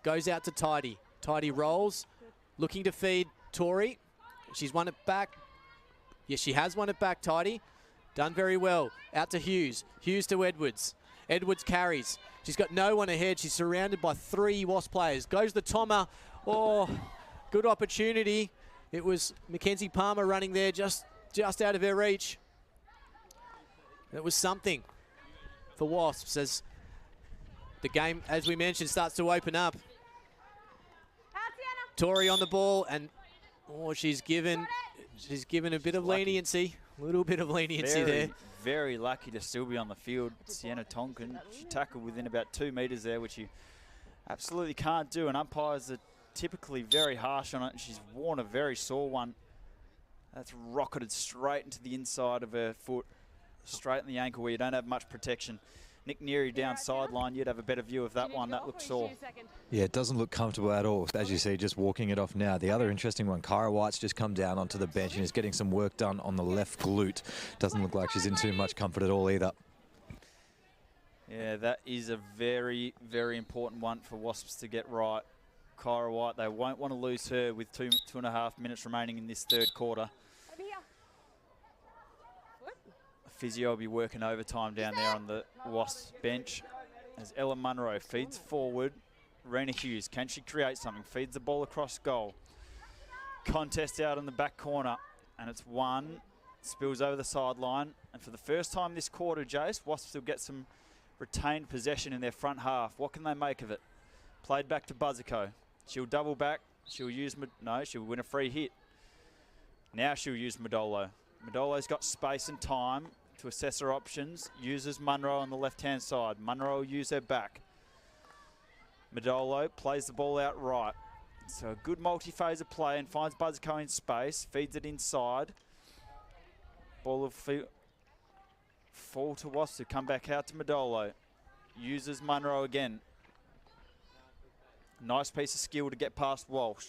Speaker 1: Goes out to Tidy. Tidy rolls, looking to feed Tory. She's won it back. Yes, she has won it back, Tidy. Done very well. Out to Hughes. Hughes to Edwards. Edwards carries. She's got no one ahead. She's surrounded by 3 Wasp players. Goes the Toma. Oh, good opportunity. It was Mackenzie Palmer running there just out of her reach. It was something for Wasps as the game, as we mentioned, starts to open up. Tory on the ball, and she's given a bit of leniency. A little bit of leniency there.
Speaker 2: Very lucky to still be on the field. Sienna Tonkin, she tackled within about 2 metres there, which you absolutely can't do. And umpires are typically very harsh on it. And she's worn a very sore one. That's rocketed straight into the inside of her foot, straight in the ankle where you don't have much protection. Nick Neary down sideline, you'd have a better view of that one. That looks sore.
Speaker 4: Yeah, it doesn't look comfortable at all. As you see, just walking it off now. The other interesting one, Kyra White's just come down onto the bench and is getting some work done on the left glute. Doesn't look like she's in too much comfort at all either.
Speaker 2: Yeah, that is a very, very important one for Wasps to get right. Kyra White, they won't want to lose her with 2.5 minutes remaining in this third quarter. Physio will be working overtime down there on the Wasps bench as Ella Munro feeds forward. Rena Hughes, can she create something? Feeds the ball across goal. Contest out in the back corner, and it's won. spills over the sideline. And for the first time this quarter, Jace, Wasps will get some retained possession in their front half. What can they make of it? Played back to Buzzico. She'll double back. She'll use, no, she'll win a free hit. Now she'll use Modolo. Modolo's got space and time to assess her options. Uses Munro on the left-hand side. Munro will use her back. Modolo plays the ball out right. So a good multi-phase of play and finds Buzzico in space. Feeds it inside. Ball will fall to Wasps, who come back out to Modolo. Uses Munro again. Nice piece of skill to get past Walsh.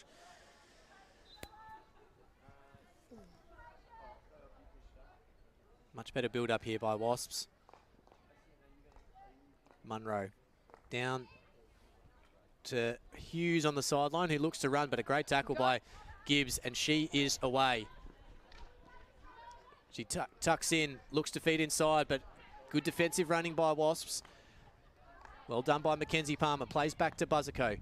Speaker 1: Much better build up here by Wasps. Munro down to Hughes on the sideline, who looks to run, but a great tackle by Gibbs, and she is away. She tucks in, looks to feed inside, but good defensive running by Wasps. Well done by Mackenzie Palmer. Plays back to Buzzico.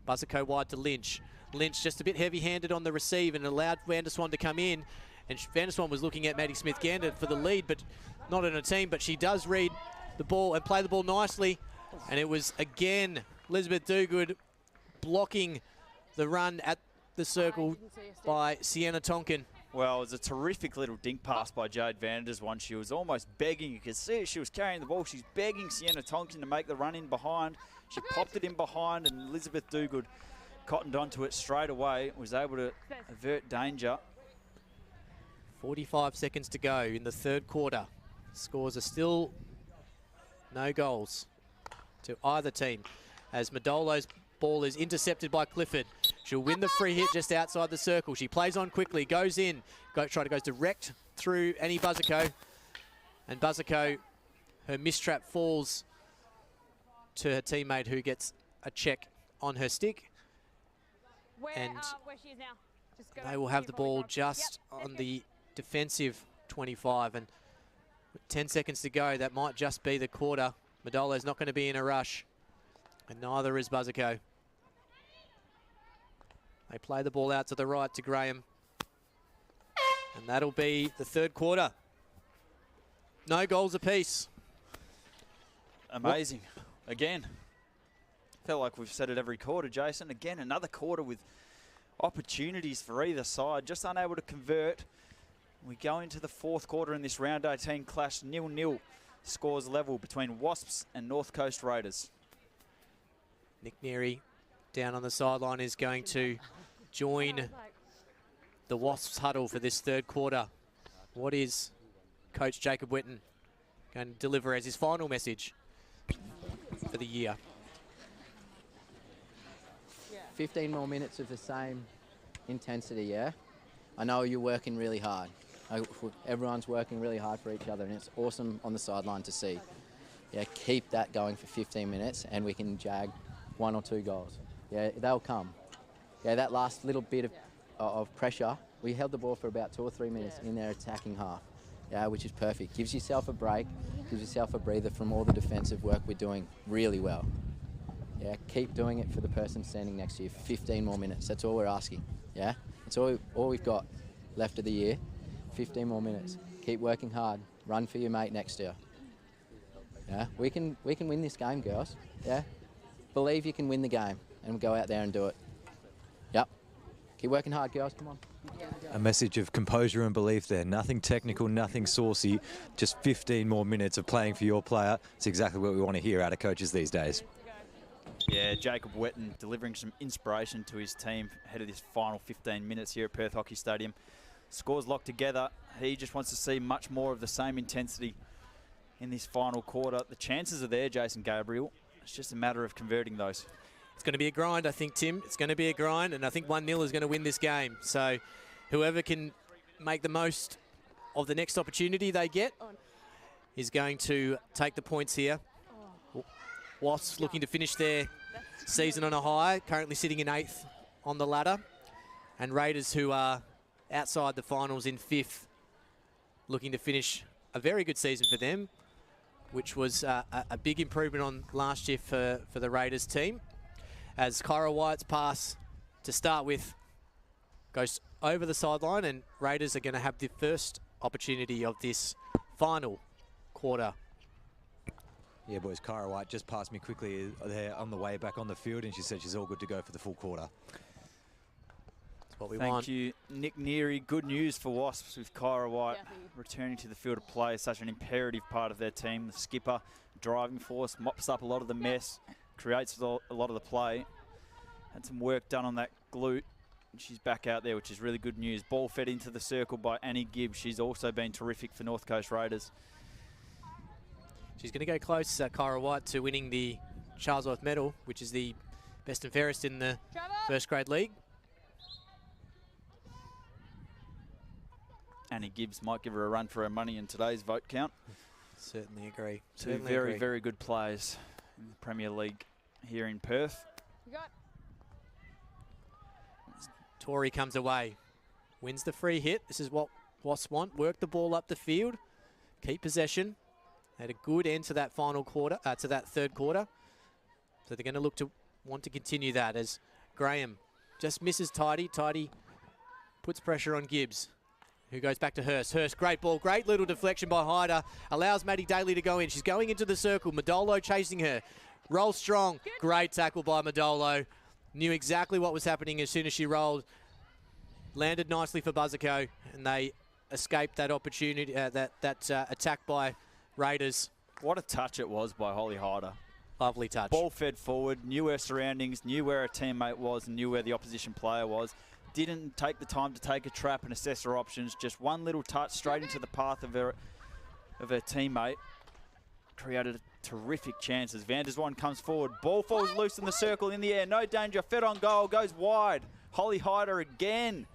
Speaker 1: Buzzico wide to Lynch. Lynch just a bit heavy-handed on the receive and allowed Vanderswan to come in. And Vanderswan was looking at Maddie Smith-Gander for the lead, but not in a team. But she does read the ball and play the ball nicely. And it was, again, Elizabeth Dogood blocking the run at the circle by Sienna Tonkin.
Speaker 2: Well, it was a terrific little dink pass by Jade Vanderswan. She was almost begging. You could see it. She was carrying the ball. She's begging Sienna Tonkin to make the run in behind. She popped it in behind, and Elizabeth Dogood cottoned onto it straight away. Was able to avert danger.
Speaker 1: 45 seconds to go in the third quarter. Scores are still no goals to either team, as Modolo's ball is intercepted by Clifford. She'll win the free hit just outside the circle. She plays on quickly, goes in, goes direct through Annie Buzzico. And Buzzico, her mistrap falls to her teammate, who gets a check on her stick.
Speaker 8: Where she is now. Just go
Speaker 1: They will have the ball just on the defensive 25, and with 10 seconds to go, that might just be the quarter. Modolo's not going to be in a rush, and neither is Buzzico. They play the ball out to the right to Graham, and that'll be the third quarter. No goals apiece.
Speaker 2: Amazing. Again, felt like we've said it every quarter, Jason. Again, another quarter with opportunities for either side, just unable to convert. We go into the fourth quarter in this round 18 clash, 0-0. Scores level between Wasps and North Coast Raiders.
Speaker 1: Nick Neary down on the sideline is going to join the Wasps huddle for this third quarter. What is Coach Jacob Wetton going to deliver as his final message for the year?
Speaker 10: 15 more minutes of the same intensity, yeah? I know you're working really hard. Everyone's working really hard for each other, and it's awesome on the sideline to see. Yeah, keep that going for 15 minutes, and we can jag 1 or 2 goals. Yeah, they'll come. Yeah, that last little bit of pressure, we held the ball for about 2 or 3 minutes in their attacking half. Yeah, which is perfect. Gives yourself a break, gives yourself a breather from all the defensive work we're doing really well. Yeah, keep doing it for the person standing next to you for 15 more minutes. That's all we're asking. Yeah, that's all we've got left of the year. 15 more minutes. Keep working hard. Run for your mate next to you. Yeah, we can win this game, girls. Yeah, believe you can win the game, and we'll go out there and do it. Yep. Keep working hard, girls. Come on.
Speaker 4: A message of composure and belief there. Nothing technical, nothing saucy. Just 15 more minutes of playing for your player. It's exactly what we want to hear out of coaches these days.
Speaker 2: Yeah, Jacob Wetton delivering some inspiration to his team ahead of this final 15 minutes here at Perth Hockey Stadium. Scores locked together. He just wants to see much more of the same intensity in this final quarter. The chances are there, Jason Gabriel. It's just a matter of converting those.
Speaker 1: It's going to be a grind, I think, Tim. It's going to be a grind, and I think 1-0 is going to win this game. So whoever can make the most of the next opportunity they get is going to take the points here. Wasps looking to finish their season on a high, currently sitting in 8th on the ladder. And Raiders, who are outside the finals in 5th, looking to finish a very good season for them, which was a big improvement on last year for the Raiders team. As Kyra Wyatt's pass to start with goes over the sideline, and Raiders are going to have the first opportunity of this final quarter.
Speaker 4: Yeah, boys, Kyra White just passed me quickly there on the way back on the field, and she said she's all good to go for the full quarter.
Speaker 1: That's what we
Speaker 2: Thank
Speaker 1: want.
Speaker 2: you, Nick Neary. Good news for Wasps with Kyra White returning to the field of play. Such an imperative part of their team. The skipper, driving force, mops up a lot of the mess, creates a lot of the play. Had some work done on that glute. She's back out there, which is really good news. Ball fed into the circle by Annie Gibbs. She's also been terrific for North Coast Raiders.
Speaker 1: She's going to go close, Kyra White, to winning the Charlesworth medal, which is the best and fairest in the first grade league.
Speaker 2: Annie Gibbs might give her a run for her money in today's vote count.
Speaker 1: Certainly agree.
Speaker 2: Two very good players in the Premier League here in Perth.
Speaker 1: Tori comes away, wins the free hit. This is what Wasps want. Work the ball up the field, keep possession. Had a good end to that final quarter, to that third quarter. So they're going to want to continue that as Graham just misses Tidy. Tidy puts pressure on Gibbs, who goes back to Hurst. Hurst, great ball, great little deflection by Hyder. Allows Maddie Daly to go in. She's going into the circle. Madolo chasing her. Roll strong. Great tackle by Madolo. Knew exactly what was happening as soon as she rolled. Landed nicely for Buzzico, and they escaped that opportunity, that attack by Raiders.
Speaker 2: What a touch it was by Holly Hyder.
Speaker 1: Lovely touch.
Speaker 2: Ball fed forward, knew her surroundings, knew where her teammate was, and knew where the opposition player was. Didn't take the time to take a trap and assess her options. Just one little touch straight into the path of her teammate. Created terrific chances. Van der Zwan comes forward. Ball falls loose in the circle in the air. No danger. Fed on goal. Goes wide. Holly Hyder again.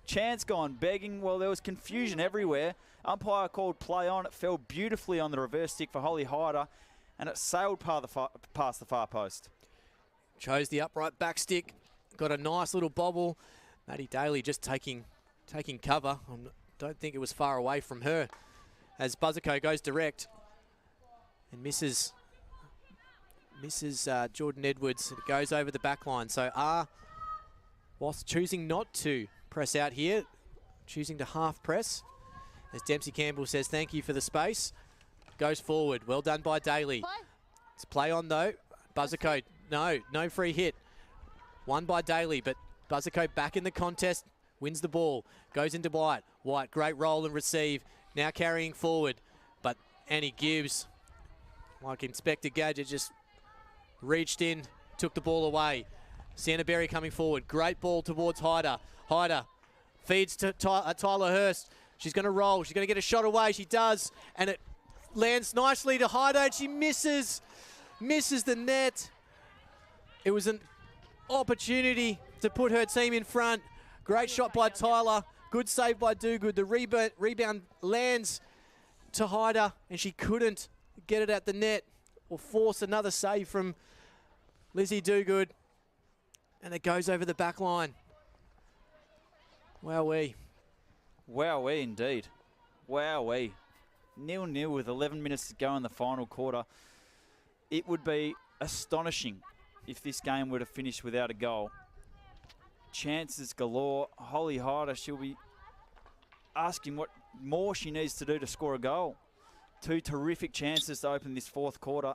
Speaker 2: Chance gone begging. Well, there was confusion everywhere. Umpire called play on. It fell beautifully on the reverse stick for Holly Hyder, and it sailed past the far post.
Speaker 1: Chose the upright back stick. Got a nice little bobble. Maddie Daly just taking cover. I don't think it was far away from her as Buzzico goes direct and misses Jordan Edwards. It goes over the back line. So Wasps choosing not to press out here, choosing to half press. As Dempsey Campbell says, thank you for the space. Goes forward. Well done by Daly. It's play on though. Buzzico, no free hit. Won by Daly, but Buzzico back in the contest, wins the ball. Goes into White. White, great roll and receive. Now carrying forward. But Annie Gibbs, like Inspector Gadget, just reached in, took the ball away. Sienna Berry coming forward. Great ball towards Hyder. Hyder feeds to Tyler Hurst. She's going to roll. She's going to get a shot away. She does. And it lands nicely to Hyder. And she misses the net. It was an opportunity to put her team in front. Great shot by Tyler. Good save by Dogood. The rebound lands to Hyder. And she couldn't get it at the net or force another save from Lizzie Dogood. And it goes over the back line. Wowee.
Speaker 2: Wowee indeed. Wowee. 0-0 with 11 minutes to go in the final quarter. It would be astonishing if this game were to finish without a goal. Chances galore. Holly Hyder, she'll be asking what more she needs to do to score a goal. Two terrific chances to open this fourth quarter.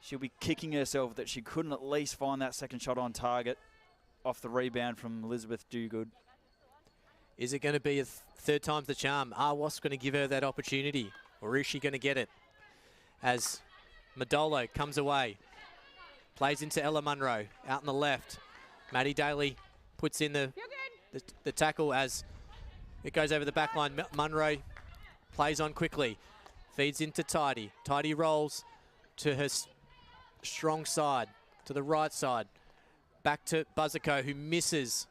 Speaker 2: She'll be kicking herself that she couldn't at least find that second shot on target off the rebound from Elizabeth Dogood.
Speaker 1: Is it going to be a third time's the charm? Are Wasps going to give her that opportunity? Or is she going to get it? As Madolo comes away. Plays into Ella Munro out on the left. Maddie Daly puts in the tackle as it goes over the back line. Munro plays on quickly. Feeds into Tidy. Tidy rolls to her strong side, to the right side. Back to Buzzico, who misses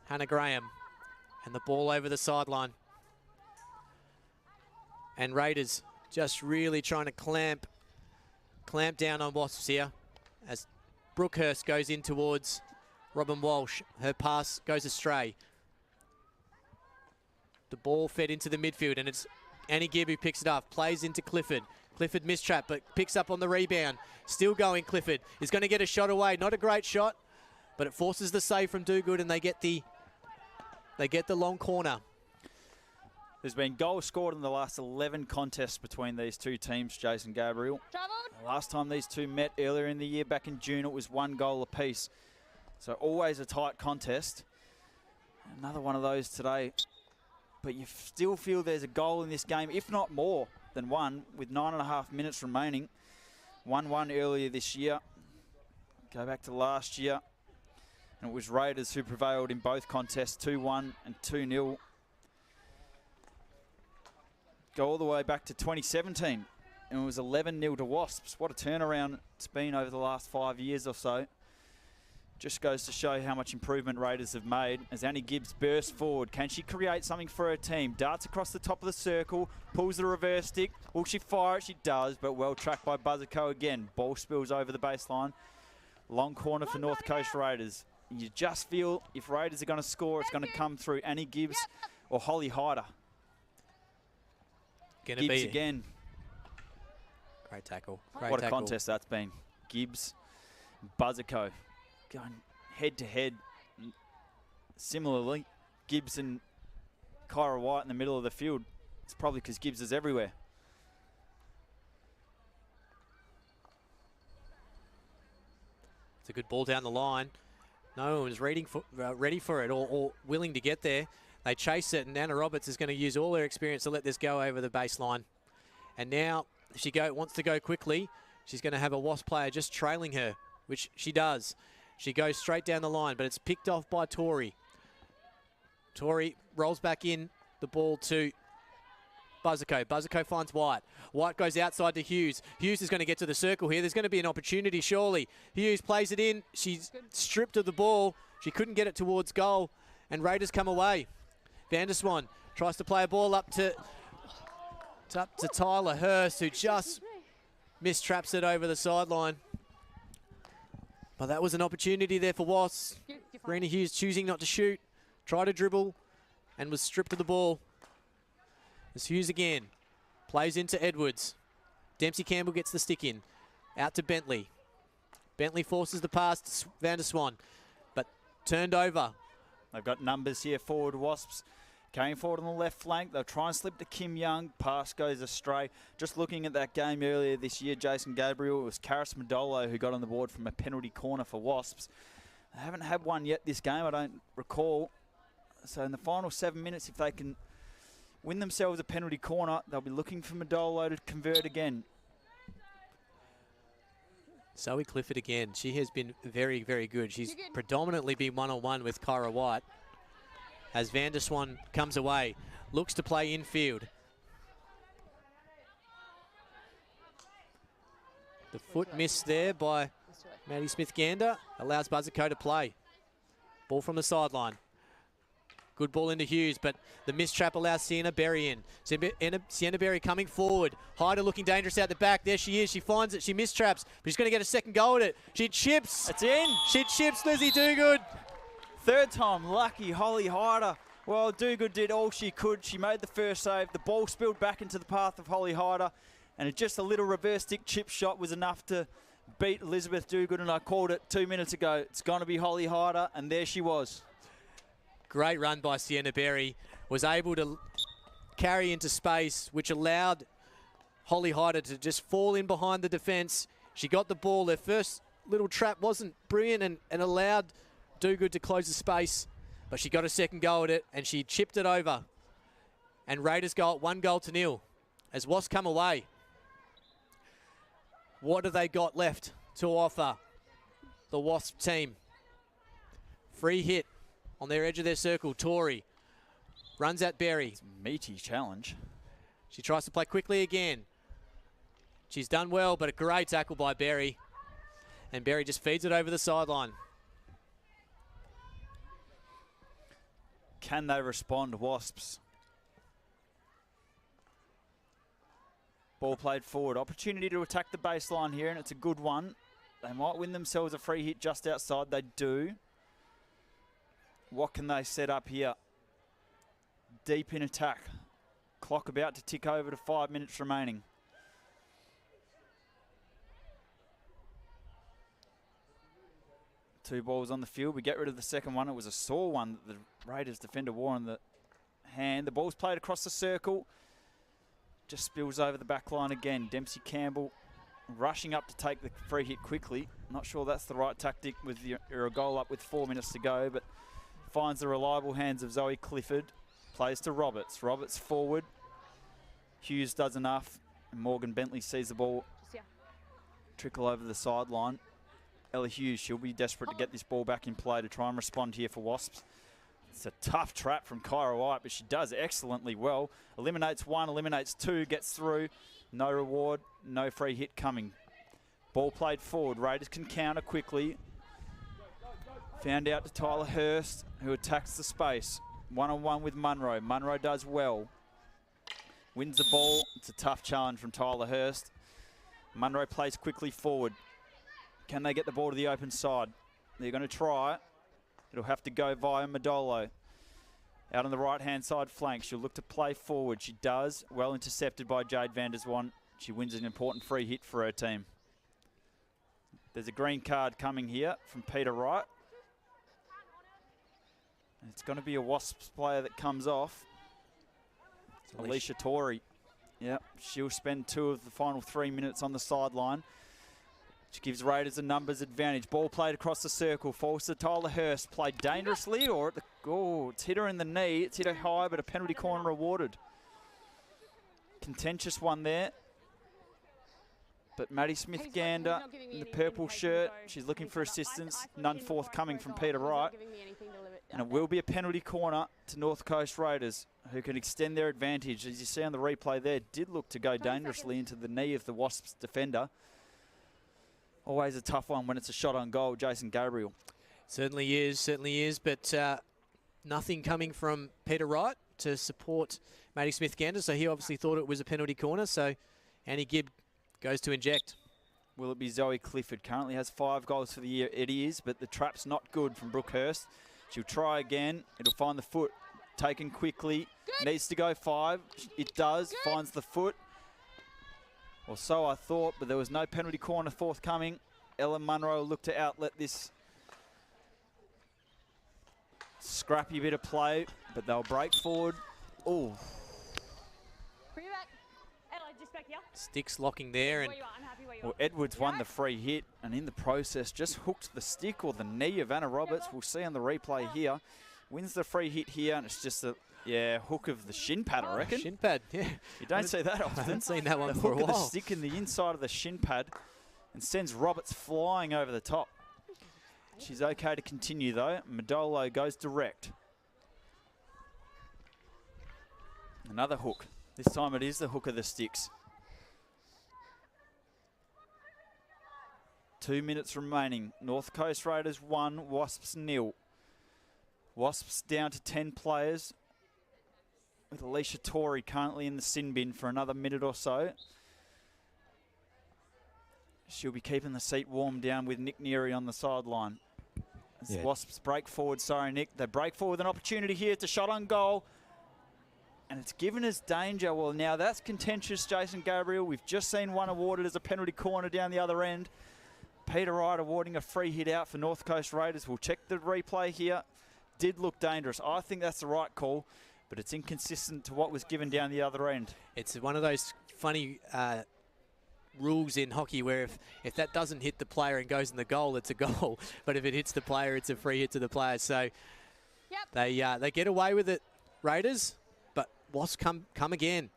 Speaker 1: Hannah Graham. And the ball over the sideline. And Raiders just really trying to clamp down on Wasps here. As Brookhurst goes in towards Robin Walsh. Her pass goes astray. The ball fed into the midfield, and it's Annie Gibb who picks it up. Plays into Clifford. Clifford mistrap, but picks up on the rebound. Still going, Clifford. Is going to get a shot away. Not a great shot, but it forces the save from Dogood, and they get the long corner.
Speaker 2: There's been goals scored in the last 11 contests between these two teams, Jason Gabriel. The last time these two met earlier in the year, back in June, it was 1 goal apiece. So always a tight contest. Another one of those today. But you still feel there's a goal in this game, if not more than one, with 9.5 minutes remaining. 1-1 earlier this year. Go back to last year. And it was Raiders who prevailed in both contests, 2-1 and 2-0. Go all the way back to 2017, and it was 11-0 to Wasps. What a turnaround it's been over the last 5 years or so. Just goes to show how much improvement Raiders have made. As Annie Gibbs bursts forward, can she create something for her team? Darts across the top of the circle, pulls the reverse stick. Will she fire it? She does, but well tracked by Buzzerco again. Ball spills over the baseline. Long corner for North Coast Raiders. You just feel if Raiders are going to score, it's going to come through Annie Gibbs or Holly Hyder. Gibbs again.
Speaker 1: Great tackle.
Speaker 2: What a contest that's been. Gibbs, Buzzerco going head to head. Similarly, Gibbs and Kyra White in the middle of the field. It's probably because Gibbs is everywhere.
Speaker 1: It's a good ball down the line. No one was ready for it or willing to get there. They chase it, and Anna Roberts is going to use all her experience to let this go over the baseline. And now, if she wants to go quickly, she's going to have a Wasp player just trailing her, which she does. She goes straight down the line, but it's picked off by Tori. Tori rolls back in the ball to Buzzerco. Buzzerco finds White. White goes outside to Hughes. Hughes is going to get to the circle here. There's going to be an opportunity, surely. Hughes plays it in. She's stripped of the ball. She couldn't get it towards goal, and Raiders come away. Vanderswan tries to play a ball up to Tyler Hurst, who just mistraps it over the sideline. But that was an opportunity there for Wasps. Rena Hughes choosing not to shoot, tried to dribble, and was stripped of the ball. As Hughes again plays into Edwards. Dempsey Campbell gets the stick in. Out to Bentley. Bentley forces the pass to Vanderswan, but turned over.
Speaker 2: They've got numbers here forward, Wasps. Going forward on the left flank, they'll try and slip to Kim Young. Pass goes astray. Just looking at that game earlier this year, Jason Gabriel, it was Karis Modolo who got on the board from a penalty corner for Wasps. They haven't had one yet this game, I don't recall. So in the final 7 minutes, if they can win themselves a penalty corner, they'll be looking for Modolo to convert again.
Speaker 1: Zoe Clifford again. She has been very, very good. She's predominantly been one-on-one with Kyra White. As Vanderswan comes away, looks to play infield. The foot missed there by Maddie Smith-Gander. Allows Buzzerco to play. Ball from the sideline. Good ball into Hughes, but the mistrap allows Sienna Berry in. Sienna Berry coming forward. Hyder looking dangerous out the back. There she is. She finds it. She mistraps, but she's going to get a second go at it. She chips.
Speaker 2: It's in.
Speaker 1: She chips Lizzie Dogood.
Speaker 2: Third time lucky, Holly Hyder. Well, Dogood did all she could. She made the first save. The ball spilled back into the path of Holly Hyder, and just a little reverse stick chip shot was enough to beat Elizabeth Dogood, and I called it 2 minutes ago. It's going to be Holly Hyder, and there she was.
Speaker 1: Great run by Sienna Berry. Was able to carry into space, which allowed Holly Hyder to just fall in behind the defence. She got the ball. Their first little trap wasn't brilliant and allowed Dogood to close the space, but she got a second go at it, and she chipped it over. And Raiders go at 1-0 as Wasps come away. What have they got left to offer the Wasp team? Free hit on their edge of their circle. Tori runs at Berry.
Speaker 2: It's a meaty challenge.
Speaker 1: She tries to play quickly again. She's done well, but a great tackle by Berry. And Berry just feeds it over the sideline.
Speaker 2: Can they respond, Wasps? Ball played forward. Opportunity to attack the baseline here, and it's a good one. They might win themselves a free hit just outside. They do. What can they set up here? Deep in attack. Clock about to tick over to 5 minutes remaining. Two balls on the field. We get rid of the second one. It was a sore one that the Raiders defender wore on the hand. The ball's played across the circle. Just spills over the back line again. Dempsey Campbell rushing up to take the free hit quickly. Not sure that's the right tactic with your goal up with 4 minutes to go, but finds the reliable hands of Zoe Clifford. Plays to Roberts. Roberts forward. Hughes does enough. And Morgan Bentley sees the ball trickle over the sideline. Ella Hughes, she'll be desperate to get this ball back in play to try and respond here for Wasps. It's a tough trap from Kyra White, but she does excellently well. Eliminates one, eliminates two, gets through. No reward, no free hit coming. Ball played forward. Raiders can counter quickly. Found out to Tyler Hurst, who attacks the space. One-on-one with Munro. Munro does well. Wins the ball. It's a tough challenge from Tyler Hurst. Munro plays quickly forward. Can they get the ball to the open side? They're going to try. It'll have to go via Modolo. Out on the right-hand side flank. She'll look to play forward. She does. Well intercepted by Jade van der Zwan. She wins an important free hit for her team. There's a green card coming here from Peter Wright. And it's going to be a Wasps player that comes off. Alicia Torrey. Yep, she'll spend 2 of the final 3 minutes on the sideline. Which gives Raiders a numbers advantage. Ball played across the circle. Falls to Tyler Hurst. Played dangerously, or at the it's hit her in the knee. It's hit her high, but a penalty corner awarded. Contentious one there. But Maddie Smith-Gander in the purple shirt. She's looking for assistance. None forthcoming from Peter Wright. And it will be a penalty corner to North Coast Raiders, who can extend their advantage. As you see on the replay there, did look to go dangerously into the knee of the Wasps defender. Always a tough one when it's a shot on goal, Jason Gabriel.
Speaker 1: Certainly is, but nothing coming from Peter Wright to support Maddie Smith-Gander, so he obviously thought it was a penalty corner, so Annie Gibb goes to inject.
Speaker 2: Will it be Zoe Clifford? Currently has 5 goals for the year. It is, but the trap's not good from Brooke Hurst. She'll try again. It'll find the foot. Taken quickly. Good. Needs to go 5. It does. Good. Finds the foot. Or so I thought, but there was no penalty corner forthcoming. Ella Munro looked to outlet this scrappy bit of play, but they'll break forward. Oh.
Speaker 1: Sticks locking there, and
Speaker 2: well, Edwards won the free hit, and in the process just hooked the stick or the knee of Anna Roberts. We'll see on the replay here. Wins the free hit here, and it's just a hook of the shin pad, I reckon.
Speaker 1: Shin pad, yeah.
Speaker 2: You don't see that often.
Speaker 1: I haven't seen that one
Speaker 2: the
Speaker 1: for a
Speaker 2: hook
Speaker 1: while.
Speaker 2: of the stick in the inside of the shin pad and sends Roberts flying over the top. She's okay to continue though. Modolo goes direct. Another hook. This time it is the hook of the sticks. 2 minutes remaining. North Coast Raiders 1, Wasps 0. Wasps down to 10 players, with Alicia Torrey currently in the sin bin for another minute or so. She'll be keeping the seat warm down with Nick Neary on the sideline. As the Wasps break forward, sorry Nick, they break forward with an opportunity here to shot on goal. And it's given us danger. Well, now that's contentious, Jason Gabriel. We've just seen one awarded as a penalty corner down the other end. Peter Wright awarding a free hit out for North Coast Raiders. We'll check the replay here. Did look dangerous. I think that's the right call, but it's inconsistent to what was given down the other end.
Speaker 1: It's one of those funny rules in hockey where if that doesn't hit the player and goes in the goal, it's a goal. But if it hits the player, it's a free hit to the player. So they get away with it, Raiders, but Wasps come again.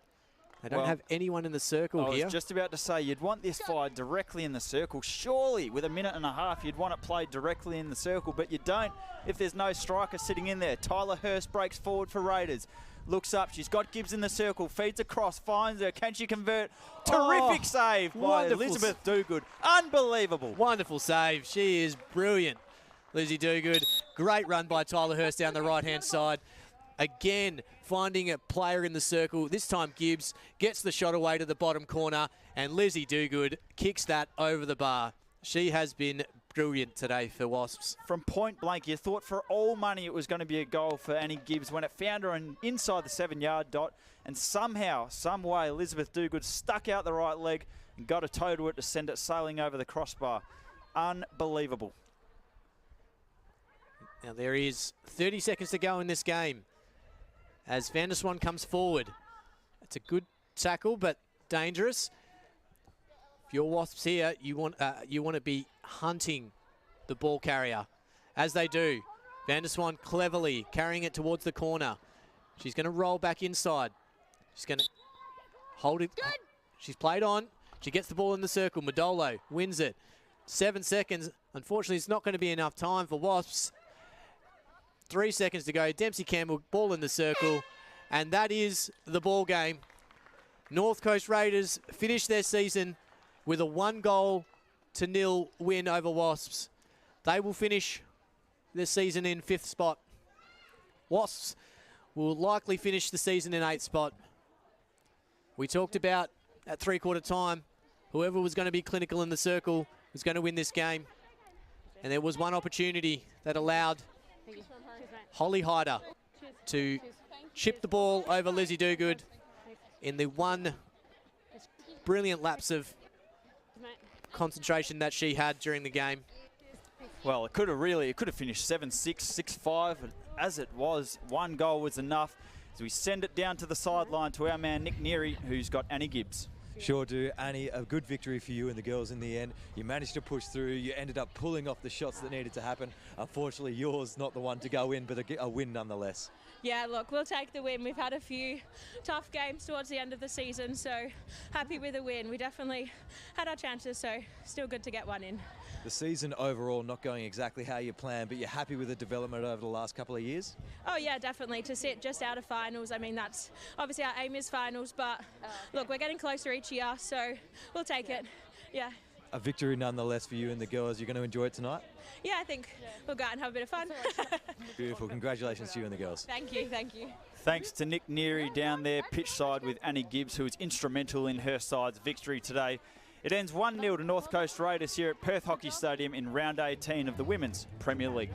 Speaker 1: They don't have anyone in the circle here.
Speaker 2: I was just about to say, you'd want this fired directly in the circle. Surely, with a minute and a half, you'd want it played directly in the circle, but you don't if there's no striker sitting in there. Tyler Hurst breaks forward for Raiders. Looks up, she's got Gibbs in the circle, feeds across, finds her. Can she convert? Terrific save by Elizabeth Dogood. Unbelievable.
Speaker 1: Wonderful save. She is brilliant. Lizzie Dogood. Great run by Tyler Hurst down the right-hand side. Again, finding a player in the circle. This time Gibbs gets the shot away to the bottom corner, and Lizzie Dogood kicks that over the bar. She has been brilliant today for Wasps.
Speaker 2: From point blank, you thought for all money it was going to be a goal for Annie Gibbs when it found her inside the 7-yard dot, and somehow, some way, Elizabeth Dogood stuck out the right leg and got a toe to it to send it sailing over the crossbar. Unbelievable.
Speaker 1: Now there is 30 seconds to go in this game. as Van der Swan comes forward. It's a good tackle, but dangerous. If you're Wasps here, you want to be hunting the ball carrier, as they do. Van der Swan cleverly carrying it towards the corner. She's going to roll back inside. She's going to hold it. Good. She's played on. She gets the ball in the circle. Modolo wins it. 7 seconds. Unfortunately, it's not going to be enough time for Wasps. 3 seconds to go. Dempsey Campbell, ball in the circle. And that is the ball game. North Coast Raiders finish their season with a 1-0 win over Wasps. They will finish the season in 5th spot. Wasps will likely finish the season in 8th spot. We talked about at three-quarter time, whoever was going to be clinical in the circle was going to win this game. And there was one opportunity that allowed Holly Hyder to chip the ball over Lizzie Dogood in the one brilliant lapse of concentration that she had during the game.
Speaker 2: Well, it could have finished 7-6, 6-5. As it was, 1 goal was enough. So we send it down to the sideline to our man Nick Neary, who's got Annie Gibbs.
Speaker 4: Sure do. Annie, a good victory for you and the girls in the end. You managed to push through. You ended up pulling off the shots that needed to happen. Unfortunately, yours not the one to go in, but a win nonetheless.
Speaker 11: Yeah, look, we'll take the win. We've had a few tough games towards the end of the season, so happy with the win. We definitely had our chances, so still good to get one in.
Speaker 4: The season overall not going exactly how you planned, but you're happy with the development over the last couple of years?
Speaker 11: Oh yeah, definitely. To sit just out of finals, I mean, that's obviously our aim is finals, but look, we're getting closer each year, so we'll take it. Yeah.
Speaker 4: A victory nonetheless for you and the girls. You're going to enjoy it tonight?
Speaker 11: Yeah, I think we'll go out and have a bit of fun.
Speaker 4: Beautiful. Congratulations to you and the girls.
Speaker 11: Thank you, thank you.
Speaker 2: Thanks to Nick Neary down there, pitch side with Annie Gibbs, who was instrumental in her side's victory today. It ends 1-0 to North Coast Raiders here at Perth Hockey Stadium in round 18 of the Women's Premier League.